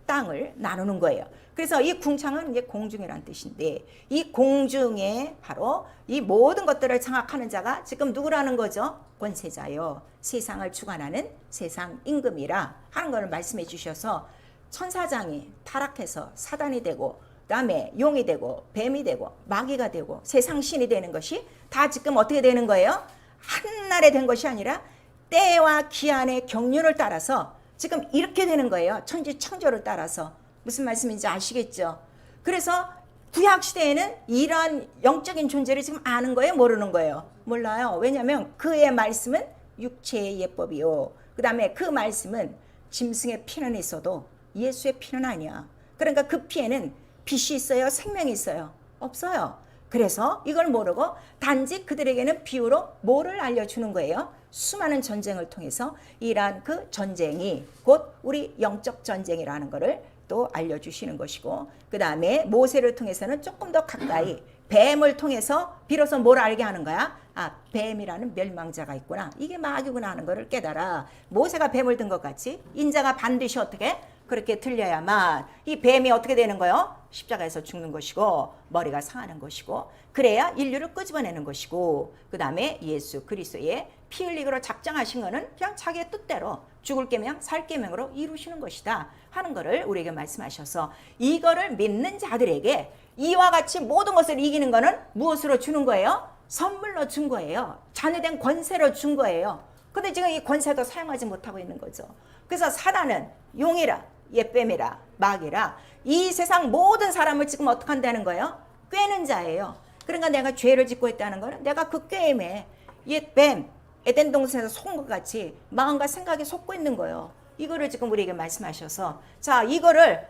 A: 땅을 나누는 거예요. 그래서 이 궁창은 이제 공중이라는 뜻인데, 이 공중에 바로 이 모든 것들을 장악하는 자가 지금 누구라는 거죠? 권세자요. 세상을 주관하는 세상 임금이라 하는 걸 말씀해 주셔서 천사장이 타락해서 사단이 되고, 그 다음에 용이 되고 뱀이 되고 마귀가 되고 세상 신이 되는 것이 다 지금 어떻게 되는 거예요? 한날에 된 것이 아니라 때와 기한의 경륜을 따라서 지금 이렇게 되는 거예요. 천지 창조를 따라서. 무슨 말씀인지 아시겠죠? 그래서 구약시대에는 이러한 영적인 존재를 지금 아는 거예요? 모르는 거예요? 몰라요. 왜냐하면 그의 말씀은 육체의 예법이요. 그 다음에 그 말씀은 짐승의 피는 있어도 예수의 피는 아니야. 그러니까 그 피에는 빛이 있어요? 생명이 있어요? 없어요. 그래서 이걸 모르고 단지 그들에게는 비유로 뭐를 알려주는 거예요? 수많은 전쟁을 통해서 이러한 그 전쟁이 곧 우리 영적 전쟁이라는 것을 또 알려주시는 것이고, 그 다음에 모세를 통해서는 조금 더 가까이 뱀을 통해서 비로소 뭘 알게 하는 거야? 아, 뱀이라는 멸망자가 있구나. 이게 마귀구나 하는 것을 깨달아. 모세가 뱀을 든 것 같이 인자가 반드시 어떻게? 그렇게 들려야만 이 뱀이 어떻게 되는 거예요? 십자가에서 죽는 것이고 머리가 상하는 것이고, 그래야 인류를 끄집어내는 것이고, 그 다음에 예수 그리스도의 피 흘리기로 작정하신 거는 그냥 자기의 뜻대로 죽을 계명 살 계명으로 이루시는 것이다 하는 것을 우리에게 말씀하셔서, 이거를 믿는 자들에게 이와 같이 모든 것을 이기는 거는 무엇으로 주는 거예요? 선물로 준 거예요. 자녀된 권세로 준 거예요. 근데 지금 이 권세도 사용하지 못하고 있는 거죠. 그래서 사단은 용이라 옛뱀이라 마귀라 이 세상 모든 사람을 지금 어떻게 한다는 거예요? 꿰는 자예요. 그러니까 내가 죄를 짓고 있다는 거는 내가 그 꿰임에 옛뱀 에덴 동산에서 속은 것 같이 마음과 생각이 속고 있는 거예요. 이거를 지금 우리에게 말씀하셔서, 자, 이거를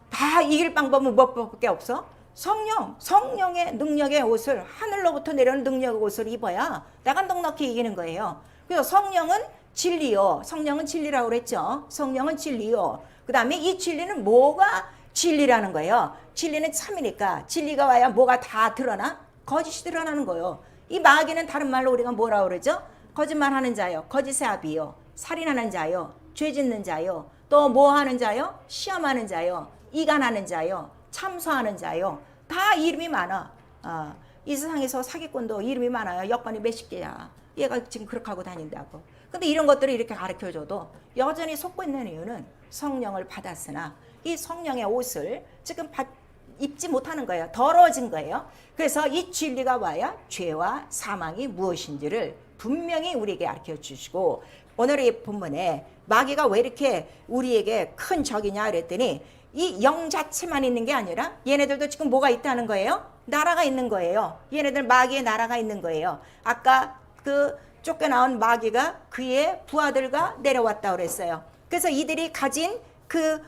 A: 다 이길 방법은 무엇밖에 없어? 성령의 능력의 옷을, 하늘로부터 내려오는 능력의 옷을 입어야 내가 넉넉히 이기는 거예요. 그래서 성령은 진리요. 성령은 진리라고 그랬죠. 성령은 진리요. 그 다음에 이 진리는 뭐가 진리라는 거예요? 진리는 참이니까 진리가 와야 뭐가 다 드러나? 거짓이 드러나는 거예요. 이 마귀는 다른 말로 우리가 뭐라고 그러죠? 거짓말하는 자요, 거짓의 아비요, 살인하는 자요, 죄짓는 자요, 또 뭐 하는 자요? 시험하는 자요, 이간하는 자요, 참소하는 자요. 다 이름이 많아. 이 세상에서 사기꾼도 이름이 많아요. 여건이 몇십 개야. 얘가 지금 그렇게 하고 다닌다고. 근데 이런 것들을 이렇게 가르쳐줘도 여전히 속고 있는 이유는 성령을 받았으나 이 성령의 옷을 지금 입지 못하는 거예요. 더러워진 거예요. 그래서 이 진리가 와야 죄와 사망이 무엇인지를 분명히 우리에게 가르쳐 주시고, 오늘 이 본문에 마귀가 왜 이렇게 우리에게 큰 적이냐 그랬더니 이 영 자체만 있는 게 아니라 얘네들도 지금 뭐가 있다는 거예요? 나라가 있는 거예요. 얘네들 마귀의 나라가 있는 거예요. 아까 그 쫓겨나온 마귀가 그의 부하들과 내려왔다 그랬어요. 그래서 이들이 가진 그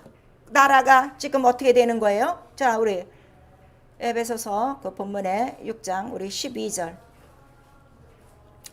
A: 나라가 지금 어떻게 되는 거예요? 자, 우리 에베소서 그 본문의 6장 우리 12절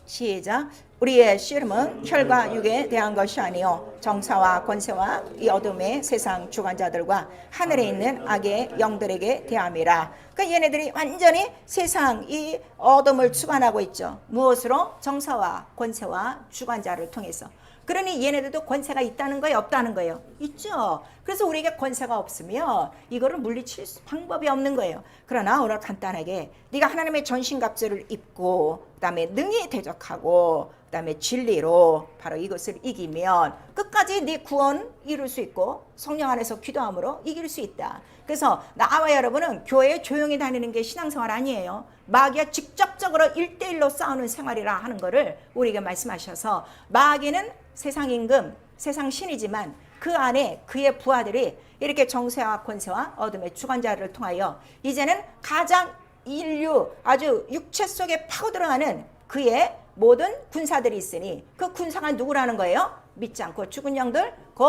A: 시작. 우리의 씨름은 혈과 육에 대한 것이 아니요 정사와 권세와 이 어둠의 세상 주관자들과 하늘에 있는 악의 영들에게 대함이라. 그러니까 얘네들이 완전히 세상 이 어둠을 주관하고 있죠. 무엇으로? 정사와 권세와 주관자를 통해서. 그러니 얘네들도 권세가 있다는 거예요, 없다는 거예요? 있죠. 그래서 우리에게 권세가 없으면 이거를 물리칠 방법이 없는 거예요. 그러나 오늘 간단하게 네가 하나님의 전신갑주를 입고 그다음에 능히 대적하고 그다음에 진리로 바로 이것을 이기면 끝까지 네 구원 이룰 수 있고 성령 안에서 기도함으로 이길 수 있다. 그래서 나와 여러분은 교회에 조용히 다니는 게 신앙생활 아니에요. 마귀와 직접적으로 1대1로 싸우는 생활이라 하는 거를 우리에게 말씀하셔서, 마귀는 세상 임금, 세상 신이지만 그 안에 그의 부하들이 이렇게 정세와 권세와 어둠의 주관자를 통하여 이제는 가장 인류 아주 육체 속에 파고 들어가는 그의 모든 군사들이 있으니 그 군사가 누구라는 거예요? 믿지 않고 죽은 영들, 그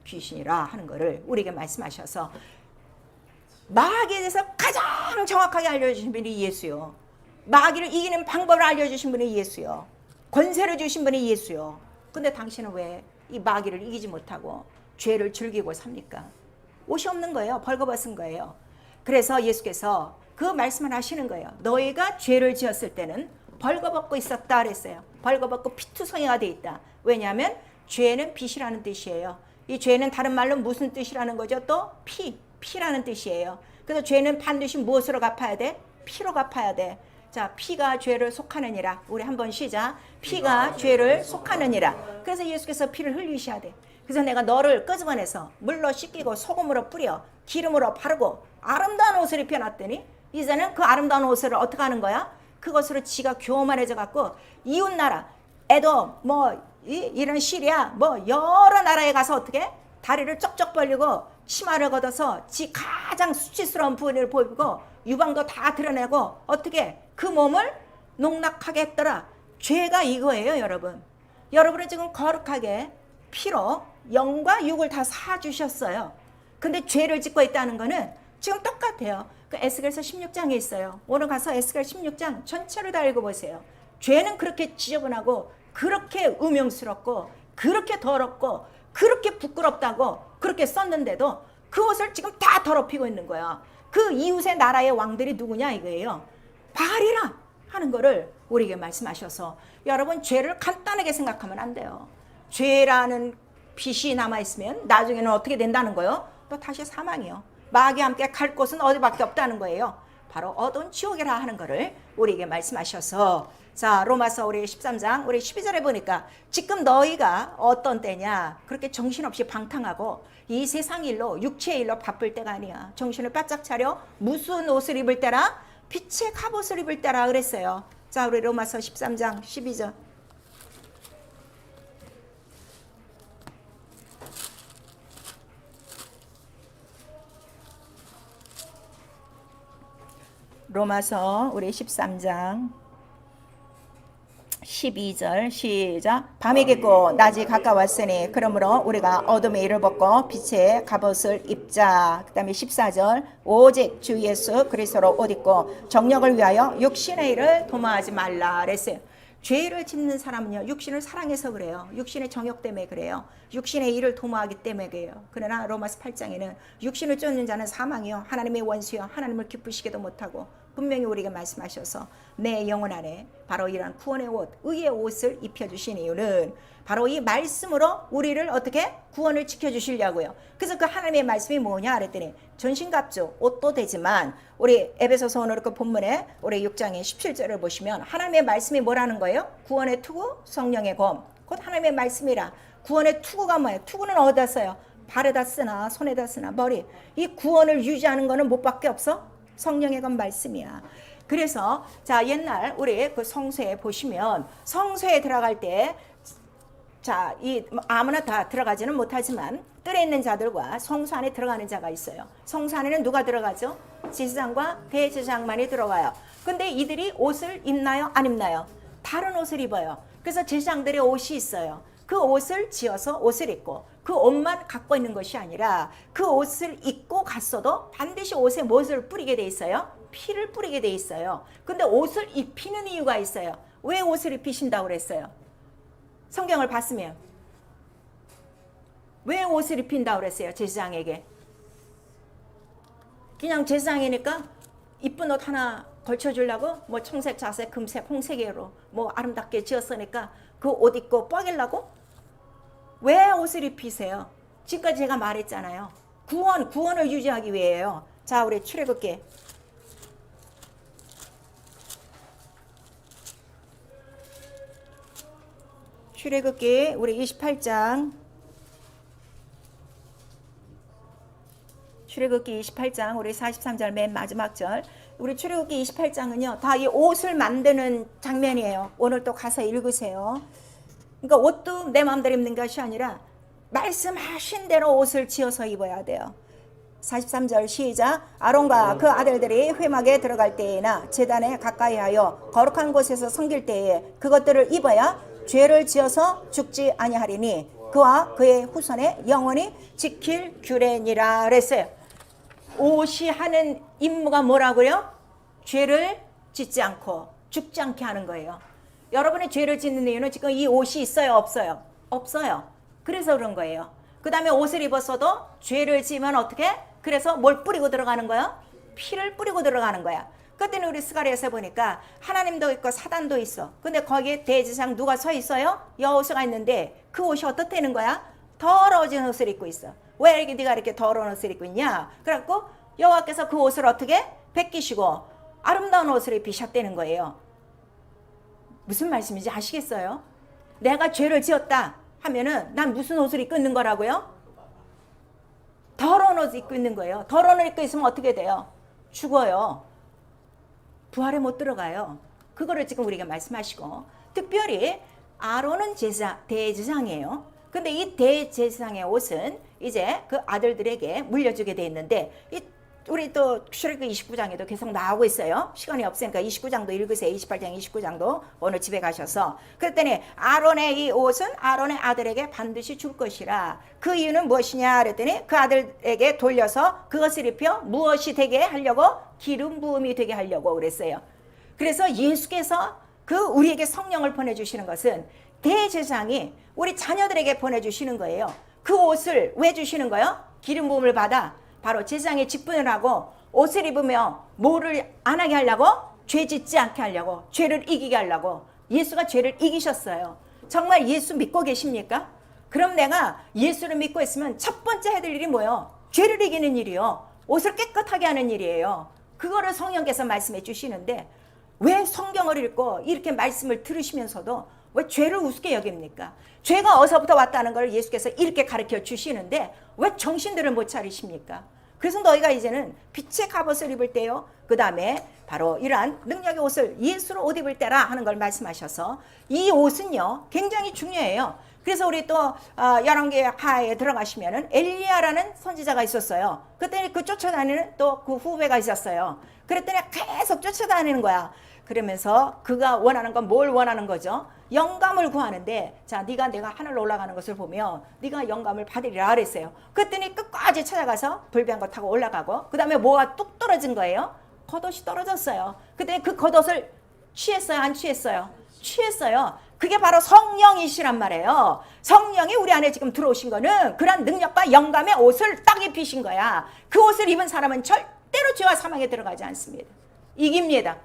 A: 귀신이라 하는 거를 우리에게 말씀하셔서 마귀에 대해서 가장 정확하게 알려주신 분이 예수요. 마귀를 이기는 방법을 알려주신 분이 예수요. 권세를 주신 분이 예수요. 근데 당신은 왜 이 마귀를 이기지 못하고 죄를 즐기고 삽니까? 옷이 없는 거예요. 벌거벗은 거예요. 그래서 예수께서 그 말씀을 하시는 거예요. 너희가 죄를 지었을 때는 벌거벗고 있었다 그랬어요. 벌거벗고 피투성이가 돼 있다. 왜냐하면 죄는 빛이라는 뜻이에요. 이 죄는 다른 말로 무슨 뜻이라는 거죠? 또 피라는 뜻이에요. 그래서 죄는 반드시 무엇으로 갚아야 돼? 피로 갚아야 돼. 자, 피가 죄를 속하느니라. 우리 한번 시작. 피가 죄를 속하느니라. 그래서 예수께서 피를 흘리셔야 돼. 그래서 내가 너를 끄집어내서 물로 씻기고 소금으로 뿌려 기름으로 바르고 아름다운 옷을 입혀놨더니 이제는 그 아름다운 옷을 어떻게 하는 거야? 그것으로 지가 교만해져 갖고 이웃나라 에돔 이런 시리아 여러 나라에 가서 어떻게 다리를 쩍쩍 벌리고 치마를 걷어서 지 가장 수치스러운 부위를 보이고 유방도 다 드러내고 어떻게 그 몸을 농락하게 했더라. 죄가 이거예요, 여러분. 여러분은 지금 거룩하게 피로 영과 육을 다 사주셨어요. 근데 죄를 짓고 있다는 거는 지금 똑같아요. 그 에스겔서 16장에 있어요. 오늘 가서 에스겔 16장 전체를 다 읽어보세요. 죄는 그렇게 지저분하고 그렇게 음흉스럽고 그렇게 더럽고 그렇게 부끄럽다고 그렇게 썼는데도 그 옷을 지금 다 더럽히고 있는 거야. 그 이웃의 나라의 왕들이 누구냐 이거예요. 바알이라 하는 거를 우리에게 말씀하셔서, 여러분 죄를 간단하게 생각하면 안 돼요. 죄라는 빛이 남아있으면 나중에는 어떻게 된다는 거예요? 또 다시 사망이요. 마귀와 함께 갈 곳은 어디밖에 없다는 거예요. 바로 어두운 지옥이라 하는 거를 우리에게 말씀하셔서, 자, 로마서 우리 13장 우리 12절에 보니까 지금 너희가 어떤 때냐, 그렇게 정신없이 방탕하고 이 세상 일로 육체의 일로 바쁠 때가 아니야. 정신을 바짝 차려. 무슨 옷을 입을 때라? 빛의 갑옷을 입을 때라 그랬어요. 자, 우리 로마서 13장 12절 로마서 우리 13장 12절 시작. 밤이 겠고 낮이 가까웠으니 그러므로 우리가 어둠의 일을 벗고 빛의 갑옷을 입자. 그 다음에 14절 오직 주 예수 그리스도로 옷 입고 정력을 위하여 육신의 일을 도모하지 말라 그랬어요. 죄를 짓는 사람은요 육신을 사랑해서 그래요. 육신의 정욕 때문에 그래요. 육신의 일을 도모하기 때문에 그래요. 그러나 로마서 8장에는 육신을 쫓는 자는 사망이요 하나님의 원수요 하나님을 기쁘시게도 못하고 분명히 우리에게 말씀하셔서 내 영혼 안에 바로 이러한 구원의 옷, 의의 옷을 입혀주신 이유는 바로 이 말씀으로 우리를 어떻게 구원을 지켜주시려고요. 그래서 그 하나님의 말씀이 뭐냐 그랬더니 전신갑주 옷도 되지만 우리 에베소서 오늘 그 본문에 우리 6장의 17절을 보시면 하나님의 말씀이 뭐라는 거예요? 구원의 투구, 성령의 검. 곧 하나님의 말씀이라. 구원의 투구가 뭐예요? 투구는 어디다 써요? 발에다 쓰나 손에다 쓰나 머리. 이 구원을 유지하는 거는 뭐밖에 없어? 성령의 검 말씀이야. 그래서 자 옛날 우리 그 성소에 보시면 성소에 들어갈 때 자, 이 아무나 다 들어가지는 못하지만 뜰에 있는 자들과 성소 안에 들어가는 자가 있어요. 성소 안에는 누가 들어가죠? 제사장과 대제사장만이 들어가요. 근데 이들이 옷을 입나요? 안 입나요? 다른 옷을 입어요. 그래서 제사장들의 옷이 있어요. 그 옷을 지어서 옷을 입고 그 옷만 갖고 있는 것이 아니라 그 옷을 입고 갔어도 반드시 옷에 무엇을 뿌리게 돼 있어요? 피를 뿌리게 돼 있어요. 근데 옷을 입히는 이유가 있어요. 왜 옷을 입히신다고 그랬어요? 성경을 봤으면 왜 옷을 입힌다고 그랬어요? 제사장에게. 그냥 제사장이니까 이쁜 옷 하나 걸쳐주려고 뭐 청색, 자색, 금색, 홍색으로 뭐 아름답게 지었으니까 그 옷 입고 뻐기려고? 왜 옷을 입히세요? 지금까지 제가 말했잖아요. 구원을 유지하기 위해요. 자, 우리 출애굽기 우리 28장 출애굽기 28장 우리 43절 맨 마지막 절 우리 출애굽기 28장은요 다 이 옷을 만드는 장면이에요. 오늘 또 가서 읽으세요. 그러니까 옷도 내 마음대로 입는 것이 아니라 말씀하신 대로 옷을 지어서 입어야 돼요. 43절 시작. 아론과 그 아들들이 회막에 들어갈 때에나 제단에 가까이 하여 거룩한 곳에서 섬길 때에 그것들을 입어야 죄를 지어서 죽지 아니하리니 그와 그의 후손의 영원히 지킬 규례니라 그랬어요. 옷이 하는 임무가 뭐라고요? 죄를 짓지 않고 죽지 않게 하는 거예요. 여러분의 죄를 짓는 이유는 지금 이 옷이 있어요? 없어요? 없어요. 그래서 그런 거예요. 그 다음에 옷을 입었어도 죄를 지으면 어떻게? 그래서 뭘 뿌리고 들어가는 거예요? 피를 뿌리고 들어가는 거야. 그때는 우리 스가랴에서 보니까 하나님도 있고 사단도 있어. 근데 거기에 대제사장 누가 서 있어요? 여호수아가 있는데 그 옷이 어떻다는 거야? 더러워진 옷을 입고 있어. 왜 이렇게 네가 이렇게 더러운 옷을 입고 있냐? 그래갖고 여호와께서 그 옷을 어떻게? 벗기시고 아름다운 옷을 입히셨다는 거예요. 무슨 말씀인지 아시겠어요? 내가 죄를 지었다 하면은 난 무슨 옷을 입고 있는 거라고요? 더러운 옷을 입고 있는 거예요. 더러운 옷을 입고 있으면 어떻게 돼요? 죽어요. 부활에 못 들어가요. 그거를 지금 우리가 말씀하시고 특별히 아론은 대제사장이에요. 근데 이 대제사장의 옷은 이제 그 아들들에게 물려주게 돼 있는데 우리 또 출애굽기 29장에도 계속 나오고 있어요. 시간이 없으니까 29장도 읽으세요. 28장 29장도 오늘 집에 가셔서. 그랬더니 아론의 이 옷은 아론의 아들에게 반드시 줄 것이라. 그 이유는 무엇이냐 그랬더니 그 아들에게 돌려서 그것을 입혀 무엇이 되게 하려고? 기름 부음이 되게 하려고 그랬어요. 그래서 예수께서 그 우리에게 성령을 보내주시는 것은 대제사장이 우리 자녀들에게 보내주시는 거예요. 그 옷을 왜 주시는 거예요? 기름 부음을 받아 바로 제사장의 직분을 하고 옷을 입으며 뭐를 안 하게 하려고? 죄 짓지 않게 하려고, 죄를 이기게 하려고. 예수가 죄를 이기셨어요. 정말 예수 믿고 계십니까? 그럼 내가 예수를 믿고 있으면 첫 번째 해야 될 일이 뭐예요? 죄를 이기는 일이요. 옷을 깨끗하게 하는 일이에요. 그거를 성령께서 말씀해 주시는데 왜 성경을 읽고 이렇게 말씀을 들으시면서도 왜 죄를 우습게 여깁니까? 죄가 어디서부터 왔다는 걸 예수께서 이렇게 가르쳐 주시는데 왜 정신들을 못 차리십니까? 그래서 너희가 이제는 빛의 갑옷을 입을 때요. 그 다음에 바로 이러한 능력의 옷을 예수로 옷 입을 때라 하는 걸 말씀하셔서 이 옷은요 굉장히 중요해요. 그래서 우리 또 열왕기 하에 들어가시면은 엘리야라는 선지자가 있었어요. 그때 그 쫓아다니는 또 그 후배가 있었어요. 그랬더니 계속 쫓아다니는 거야. 그러면서 그가 원하는 건 뭘 원하는 거죠? 영감을 구하는데 자 네가 내가 하늘로 올라가는 것을 보며 네가 영감을 받으리라 그랬어요. 그랬더니 끝까지 찾아가서 불병거 타고 올라가고 그 다음에 뭐가 뚝 떨어진 거예요? 겉옷이 떨어졌어요. 그때 그 겉옷을 취했어요? 안 취했어요? 취했어요. 그게 바로 성령이시란 말이에요. 성령이 우리 안에 지금 들어오신 거는 그런 능력과 영감의 옷을 딱 입히신 거야. 그 옷을 입은 사람은 절대로 죄와 사망에 들어가지 않습니다. 이깁니다.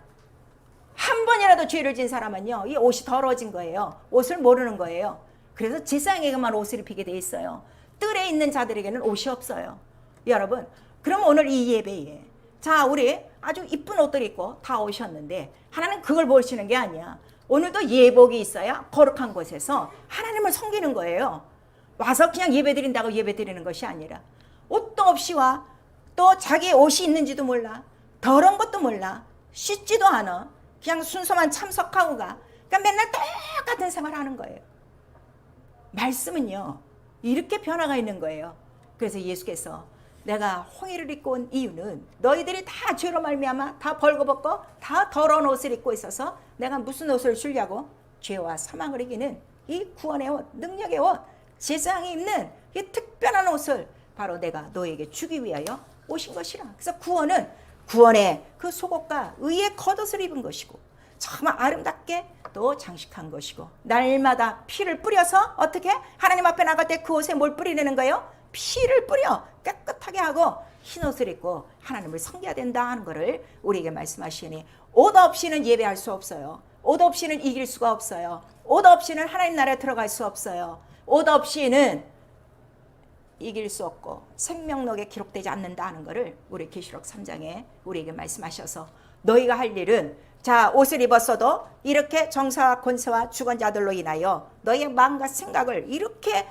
A: 한 번이라도 죄를 진 사람은요, 이 옷이 더러워진 거예요. 옷을 모르는 거예요. 그래서 제사장에게만 옷을 입히게 돼 있어요. 뜰에 있는 자들에게는 옷이 없어요. 여러분, 그럼 오늘 이 예배에 자, 우리 아주 이쁜 옷들 입고 다 오셨는데 하나님 그걸 보시는 게 아니야. 오늘도 예복이 있어야 거룩한 곳에서 하나님을 섬기는 거예요. 와서 그냥 예배 드린다고 예배 드리는 것이 아니라 옷도 없이 와. 또 자기 옷이 있는지도 몰라. 더러운 것도 몰라. 씻지도 않아. 그냥 순서만 참석하고 가. 그러니까 맨날 똑같은 생활하는 거예요. 말씀은요, 이렇게 변화가 있는 거예요. 그래서 예수께서 내가 홍해를 입고 온 이유는 너희들이 다 죄로 말미암아 다 벌거벗고 다 더러운 옷을 입고 있어서 내가 무슨 옷을 주려고? 죄와 사망을 이기는 이 구원의 옷, 능력의 옷, 제사장이 입는 이 특별한 옷을 바로 내가 너에게 주기 위하여 오신 것이라. 그래서 구원은 구원의 그 속옷과 의의 겉옷을 입은 것이고 정말 아름답게 또 장식한 것이고 날마다 피를 뿌려서 어떻게? 하나님 앞에 나갈 때 그 옷에 뭘 뿌리는 거예요? 피를 뿌려 깨끗하게 하고 흰옷을 입고 하나님을 섬겨야 된다 하는 것을 우리에게 말씀하시니 옷 없이는 예배할 수 없어요. 옷 없이는 이길 수가 없어요. 옷 없이는 하나님 나라에 들어갈 수 없어요. 옷 없이는 이길 수 없고 생명록에 기록되지 않는다 하는 것을 우리 계시록 3장에 우리에게 말씀하셔서 너희가 할 일은 자, 옷을 입었어도 이렇게 정사와 권세와 주권자들로 인하여 너희의 마음과 생각을 이렇게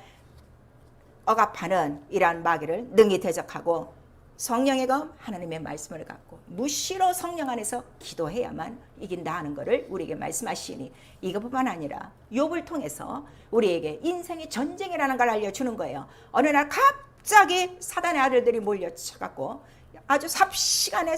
A: 억압하는 이러한 마귀를 능히 대적하고 성령의 검 하나님의 말씀을 갖고 무시로 성령 안에서 기도해야만 이긴다 하는 것을 우리에게 말씀하시니 이것뿐만 아니라 욥을 통해서 우리에게 인생의 전쟁이라는 걸 알려주는 거예요. 어느 날 갑자기 사단의 아들들이 몰려쳐갖고 아주 삽시간에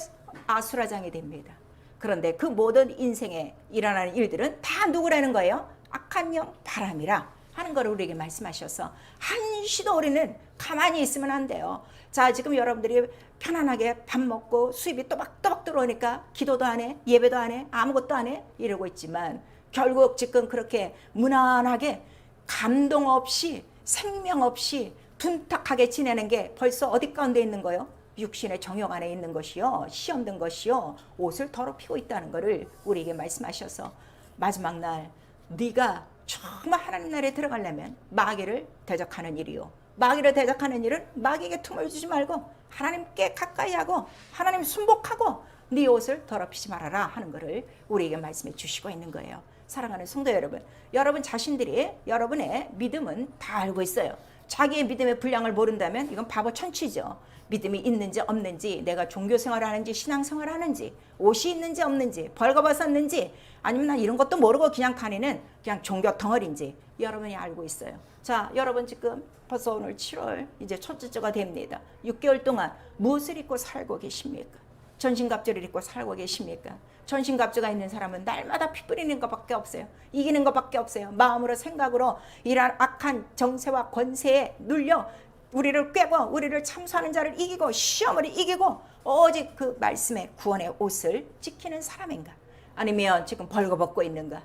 A: 아수라장이 됩니다. 그런데 그 모든 인생에 일어나는 일들은 다 누구라는 거예요? 악한 영 바람이라 하는 걸 우리에게 말씀하셔서 한시도 우리는 가만히 있으면 안 돼요. 자, 지금 여러분들이 편안하게 밥 먹고 수입이 또박또박 들어오니까 기도도 안 해, 예배도 안 해, 아무것도 안 해 이러고 있지만 결국 지금 그렇게 무난하게 감동 없이 생명 없이 둔탁하게 지내는 게 벌써 어디 가운데 있는 거예요? 육신의 정욕 안에 있는 것이요, 시험된 것이요, 옷을 더럽히고 있다는 것을 우리에게 말씀하셔서 마지막 날 네가 정말 하나님 나라에 들어가려면 마귀를 대적하는 일이요, 마귀를 대적하는 일은 마귀에게 틈을 주지 말고 하나님께 가까이 하고 하나님 순복하고 네 옷을 더럽히지 말아라 하는 것을 우리에게 말씀해 주시고 있는 거예요. 사랑하는 성도 여러분, 여러분 자신들이 여러분의 믿음은 다 알고 있어요. 자기의 믿음의 분량을 모른다면 이건 바보 천치죠. 믿음이 있는지 없는지, 내가 종교생활을 하는지 신앙생활을 하는지, 옷이 있는지 없는지, 벌거벗었는지, 아니면 난 이런 것도 모르고 그냥 다니는 그냥 종교 덩어리인지 여러분이 알고 있어요. 자, 여러분 지금 벌써 오늘 7월 이제 첫째 주가 됩니다. 6개월 동안 무엇을 입고 살고 계십니까? 전신갑주를 입고 살고 계십니까? 전신갑주가 있는 사람은 날마다 피 뿌리는 것밖에 없어요. 이기는 것밖에 없어요. 마음으로 생각으로 이러한 악한 정세와 권세에 눌려 우리를 꿰고 우리를 참수하는 자를 이기고 시험을 이기고 오직 그 말씀의 구원의 옷을 지키는 사람인가? 아니면 지금 벌거벗고 있는가?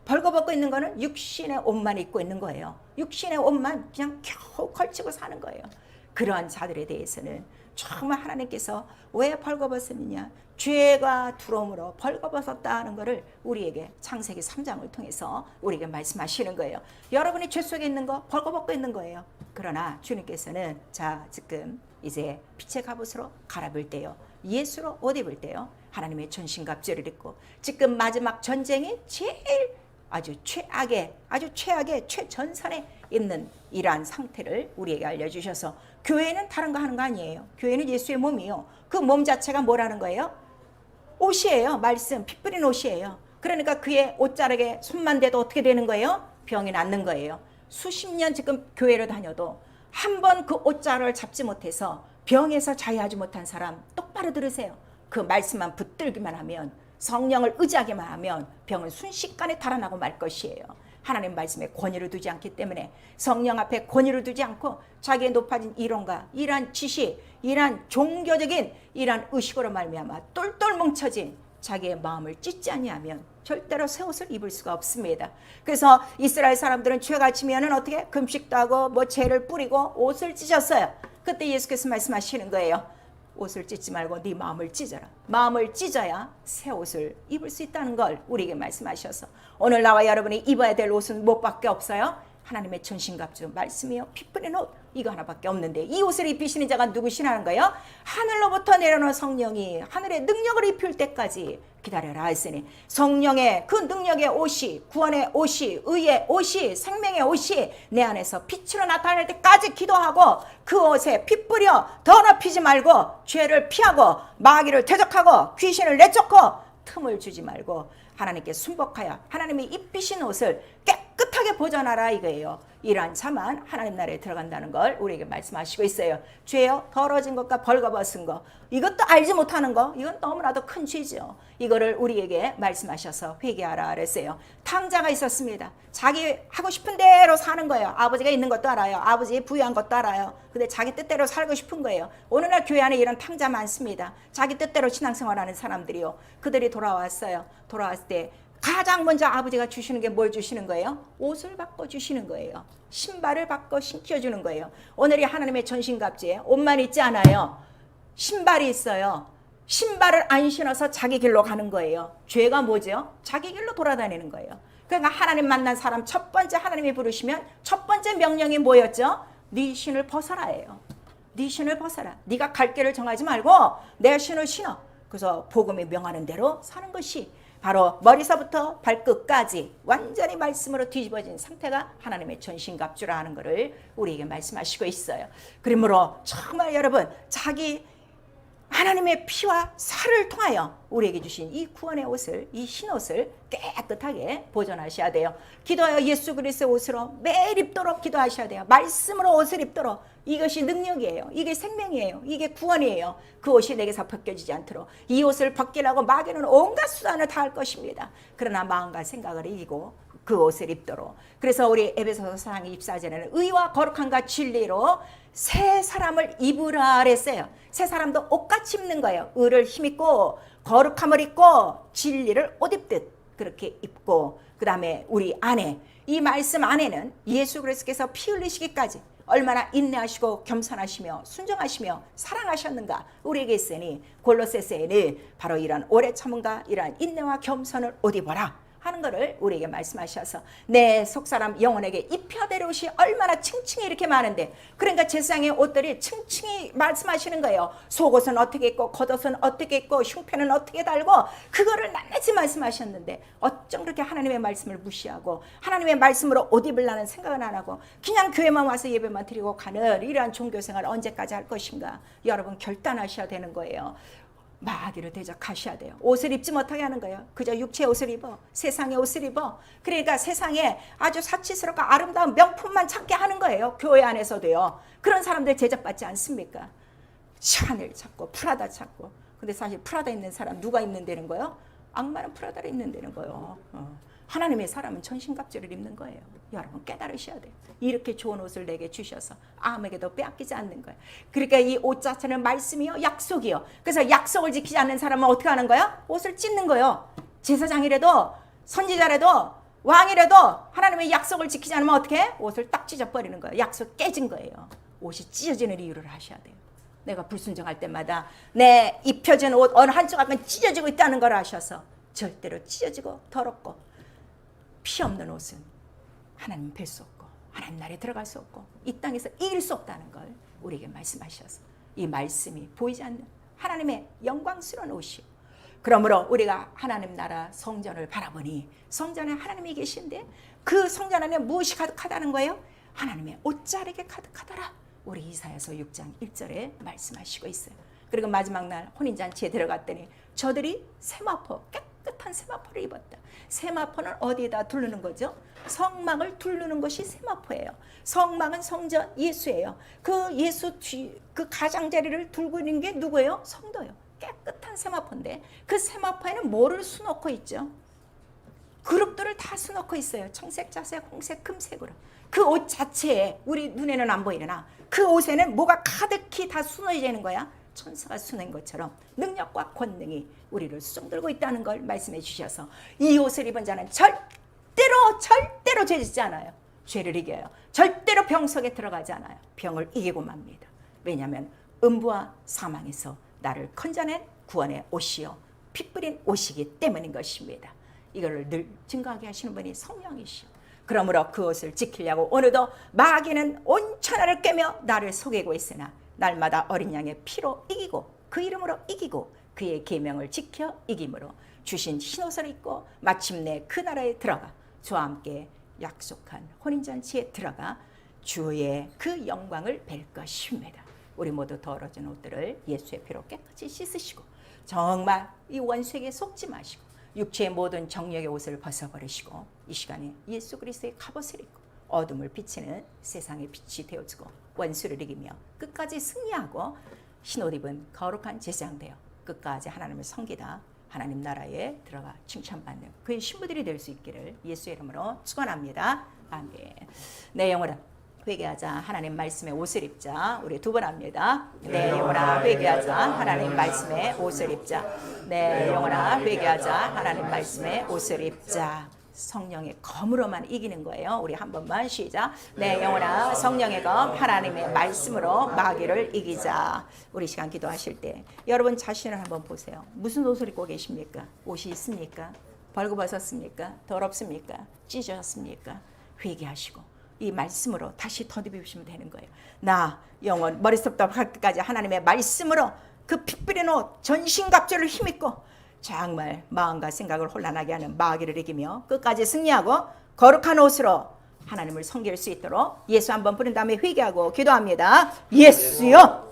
A: 벌거벗고 있는 거는 육신의 옷만 입고 있는 거예요. 육신의 옷만 그냥 겨우 걸치고 사는 거예요. 그러한 자들에 대해서는 정말 하나님께서 왜 벌거벗었느냐? 죄가 들어옴으로 벌거벗었다 하는 것을 우리에게 창세기 3장을 통해서 우리에게 말씀하시는 거예요. 여러분이 죄 속에 있는 거 벌거벗고 있는 거예요. 그러나 주님께서는 자, 지금 이제 빛의 갑옷으로 갈아입을 때요, 예수로 옷 입을 때요, 하나님의 전신갑주를 입고 지금 마지막 전쟁이 제일 아주 최악의 최전선에 있는 이러한 상태를 우리에게 알려주셔서 교회는 다른 거 하는 거 아니에요. 교회는 예수의 몸이요. 그 몸 자체가 뭐라는 거예요? 옷이에요. 말씀, 피 뿌린 옷이에요. 그러니까 그의 옷자락에 손만 대도 어떻게 되는 거예요? 병이 낫는 거예요. 수십 년 지금 교회를 다녀도 한 번 그 옷자락을 잡지 못해서 병에서 자유하지 못한 사람 똑바로 들으세요. 그 말씀만 붙들기만 하면, 성령을 의지하기만 하면 병은 순식간에 달아나고 말 것이에요. 하나님 말씀에 권위를 두지 않기 때문에, 성령 앞에 권위를 두지 않고 자기의 높아진 이론과 이러한 지식, 이러한 종교적인 이러한 의식으로 말미암아 똘똘 뭉쳐진 자기의 마음을 찢지 아니하면 절대로 새 옷을 입을 수가 없습니다. 그래서 이스라엘 사람들은 죄가 지면은 어떻게 금식도 하고 뭐 죄를 뿌리고 옷을 찢었어요. 그때 예수께서 말씀하시는 거예요. 옷을 찢지 말고 네 마음을 찢어라. 마음을 찢어야 새 옷을 입을 수 있다는 걸 우리에게 말씀하셔서 오늘 나와 여러분이 입어야 될 옷은 뭐밖에 없어요? 하나님의 전신갑주 말씀이요 피 뿌린 옷 이거 하나밖에 없는데 이 옷을 입히시는 자가 누구시라는 거예요? 하늘로부터 내려오는 성령이 하늘의 능력을 입힐 때까지 기다려라 했으니 성령의 그 능력의 옷이 구원의 옷이 의의 옷이 생명의 옷이 내 안에서 빛으로 나타날 때까지 기도하고 그 옷에 피 뿌려 더럽히지 말고 죄를 피하고 마귀를 대적하고 귀신을 내쫓고 틈을 주지 말고 하나님께 순복하여 하나님이 입히신 옷을 깨끗하게 보존하라 이거예요. 이러한 자만 하나님 나라에 들어간다는 걸 우리에게 말씀하시고 있어요. 죄요 더러진 것과 벌거벗은 것 이것도 알지 못하는 거 이건 너무나도 큰 죄죠. 이거를 우리에게 말씀하셔서 회개하라 그랬어요. 탕자가 있었습니다. 자기 하고 싶은 대로 사는 거예요. 아버지가 있는 것도 알아요. 아버지 부유한 것도 알아요. 근데 자기 뜻대로 살고 싶은 거예요. 오늘날 교회 안에 이런 탕자 많습니다. 자기 뜻대로 신앙생활하는 사람들이요. 그들이 돌아왔어요. 돌아왔을 때 가장 먼저 아버지가 주시는 게 뭘 주시는 거예요? 옷을 바꿔 주시는 거예요. 신발을 바꿔 신겨주는 거예요. 오늘이 하나님의 전신갑주에 옷만 있지 않아요. 신발이 있어요. 신발을 안 신어서 자기 길로 가는 거예요. 죄가 뭐죠? 자기 길로 돌아다니는 거예요. 그러니까 하나님 만난 사람 첫 번째 하나님이 부르시면 첫 번째 명령이 뭐였죠? 네 신을 벗어라예요. 네 신을 벗어라. 네가 갈 길을 정하지 말고 내 신을 신어. 그래서 복음이 명하는 대로 사는 것이 바로 머리서부터 발끝까지 완전히 말씀으로 뒤집어진 상태가 하나님의 전신갑주라 하는 것을 우리에게 말씀하시고 있어요. 그러므로 정말 여러분 자기 하나님의 피와 살을 통하여 우리에게 주신 이 구원의 옷을 이 흰옷을 깨끗하게 보존하셔야 돼요. 기도하여 예수 그리스도의 옷으로 매일 입도록 기도하셔야 돼요. 말씀으로 옷을 입도록 이것이 능력이에요. 이게 생명이에요. 이게 구원이에요. 그 옷이 내게서 벗겨지지 않도록 이 옷을 벗기려고 마귀는 온갖 수단을 다할 것입니다. 그러나 마음과 생각을 이기고 그 옷을 입도록 그래서 우리 에베소서 4장 24절에는 의와 거룩함과 진리로 새 사람을 입으라 그랬어요. 새 사람도 옷같이 입는 거예요. 의를 힘입고 거룩함을 입고 진리를 옷 입듯 그렇게 입고 그 다음에 우리 안에 이 말씀 안에는 예수 그리스도께서 피 흘리시기까지 얼마나 인내하시고 겸손하시며 순종하시며 사랑하셨는가 우리에게 있으니 골로새서에는 바로 이러한 오래 참음과 이러한 인내와 겸손을 옷 입어라 하는 것을 우리에게 말씀하셔서 내 속사람 영혼에게 입혀야 될 옷이 얼마나 층층이 이렇게 많은데 그러니까 제사장의 옷들이 층층이 말씀하시는 거예요. 속옷은 어떻게 입고 겉옷은 어떻게 입고 흉패는 어떻게 달고 그거를 낱낱이 말씀하셨는데 어쩜 그렇게 하나님의 말씀을 무시하고 하나님의 말씀으로 옷 입으려는 생각은 안 하고 그냥 교회만 와서 예배만 드리고 가는 이러한 종교생활 언제까지 할 것인가 여러분 결단하셔야 되는 거예요. 마귀를 대적하셔야 돼요. 옷을 입지 못하게 하는 거예요. 그저 육체의 옷을 입어. 세상의 옷을 입어. 그러니까 세상에 아주 사치스럽고 아름다운 명품만 찾게 하는 거예요. 교회 안에서도요. 그런 사람들 제적받지 않습니까? 샤넬 찾고 프라다 찾고. 근데 사실 프라다 입는 사람 누가 입는다는 거예요? 악마는 프라다를 입는다는 거예요. 하나님의 사람은 전신갑주를 입는 거예요. 여러분 깨달으셔야 돼요. 이렇게 좋은 옷을 내게 주셔서 아무에게도 빼앗기지 않는 거예요. 그러니까 이 옷 자체는 말씀이요 약속이요. 그래서 약속을 지키지 않는 사람은 어떻게 하는 거예요? 옷을 찢는 거예요. 제사장이라도 선지자라도 왕이라도 하나님의 약속을 지키지 않으면 어떻게 해? 옷을 딱 찢어버리는 거예요. 약속 깨진 거예요. 옷이 찢어지는 이유를 하셔야 돼요. 내가 불순종할 때마다 내 입혀진 옷 어느 한쪽 앞은 찢어지고 있다는 걸 아셔서 절대로 찢어지고 더럽고 피 없는 옷은 하나님 뵐 수 없고 하나님 나라에 들어갈 수 없고 이 땅에서 이길 수 없다는 걸 우리에게 말씀하셔서 이 말씀이 보이지 않는 하나님의 영광스러운 옷이요. 그러므로 우리가 하나님 나라 성전을 바라보니 성전에 하나님이 계신데 그 성전 안에 무엇이 가득하다는 거예요? 하나님의 옷자락이 가득하더라. 우리 이사야서 6장 1절에 말씀하시고 있어요. 그리고 마지막 날 혼인잔치에 들어갔더니 저들이 세마포 깨끗한 세마포를 입었다. 세마포는 어디에다 두르는 거죠? 성막을 두르는 것이 세마포예요. 성막은 성전 예수예요. 그 예수 그 가장자리를 들고 있는 게 누구예요? 성도예요. 깨끗한 세마포인데 그 세마포에는 뭐를 수놓고 있죠? 그룹들을 다 수놓고 있어요. 청색, 자색, 홍색, 금색으로. 그 옷 자체에 우리 눈에는 안 보이려나 그 옷에는 뭐가 가득히 다 수놓여져 있는 거야. 천사가 수놓은 것처럼 능력과 권능이 우리를 쑥들고 있다는 걸 말씀해 주셔서 이 옷을 입은 자는 절대로 죄 짓지 않아요. 죄를 이겨요. 절대로 병 속에 들어가지 않아요. 병을 이기고 맙니다. 왜냐하면 음부와 사망에서 나를 건져낸 구원의 옷이요 피 뿌린 옷이기 때문인 것입니다. 이거를 늘 증거하게 하시는 분이 성령이시오. 그러므로 그 옷을 지키려고 오늘도 마귀는 온 천하를 꿰며 나를 속이고 있으나 날마다 어린 양의 피로 이기고 그 이름으로 이기고 그의 계명을 지켜 이김으로 주신 흰옷을 입고 마침내 그 나라에 들어가 주와 함께 약속한 혼인잔치에 들어가 주의 그 영광을 뵐 것입니다. 우리 모두 더러진 옷들을 예수의 피로 깨끗이 씻으시고 정말 이 원수에게 속지 마시고 육체의 모든 정욕의 옷을 벗어버리시고 이 시간에 예수 그리스도의 갑옷을 입고 어둠을 비치는 세상의 빛이 되어주고 원수를 이기며 끝까지 승리하고 흰옷 입은 거룩한 제사장 되어 끝까지 하나님을 섬기다 하나님 나라에 들어가 칭찬받는 그의 신부들이 될 수 있기를 예수의 이름으로 축원합니다. 아멘. 내 영혼아 회개하자. 하나님 말씀의 옷을 입자. 우리 두 번 합니다. 내 영혼아 회개하자. 하나님 말씀의 옷을 입자. 내 영혼아 회개하자. 하나님 말씀의 옷을 입자. 성령의 검으로만 이기는 거예요. 우리 한 번만 시작. 내 영혼아 성령의 검 하나님의 말씀으로 마귀를 이기자. 우리 시간 기도하실 때 여러분 자신을 한번 보세요. 무슨 옷을 입고 계십니까? 옷이 있습니까? 벌거벗었습니까? 더럽습니까? 찢어졌습니까? 회개하시고 이 말씀으로 다시 더듬으시면 되는 거예요. 나 영혼 머리부터 발끝까지 하나님의 말씀으로 그 피 뿌린 옷 전신갑주를 힘입고 정말 마음과 생각을 혼란하게 하는 마귀를 이기며 끝까지 승리하고 거룩한 옷으로 하나님을 섬길 수 있도록 예수 한번 부른 다음에 회개하고 기도합니다. 예수요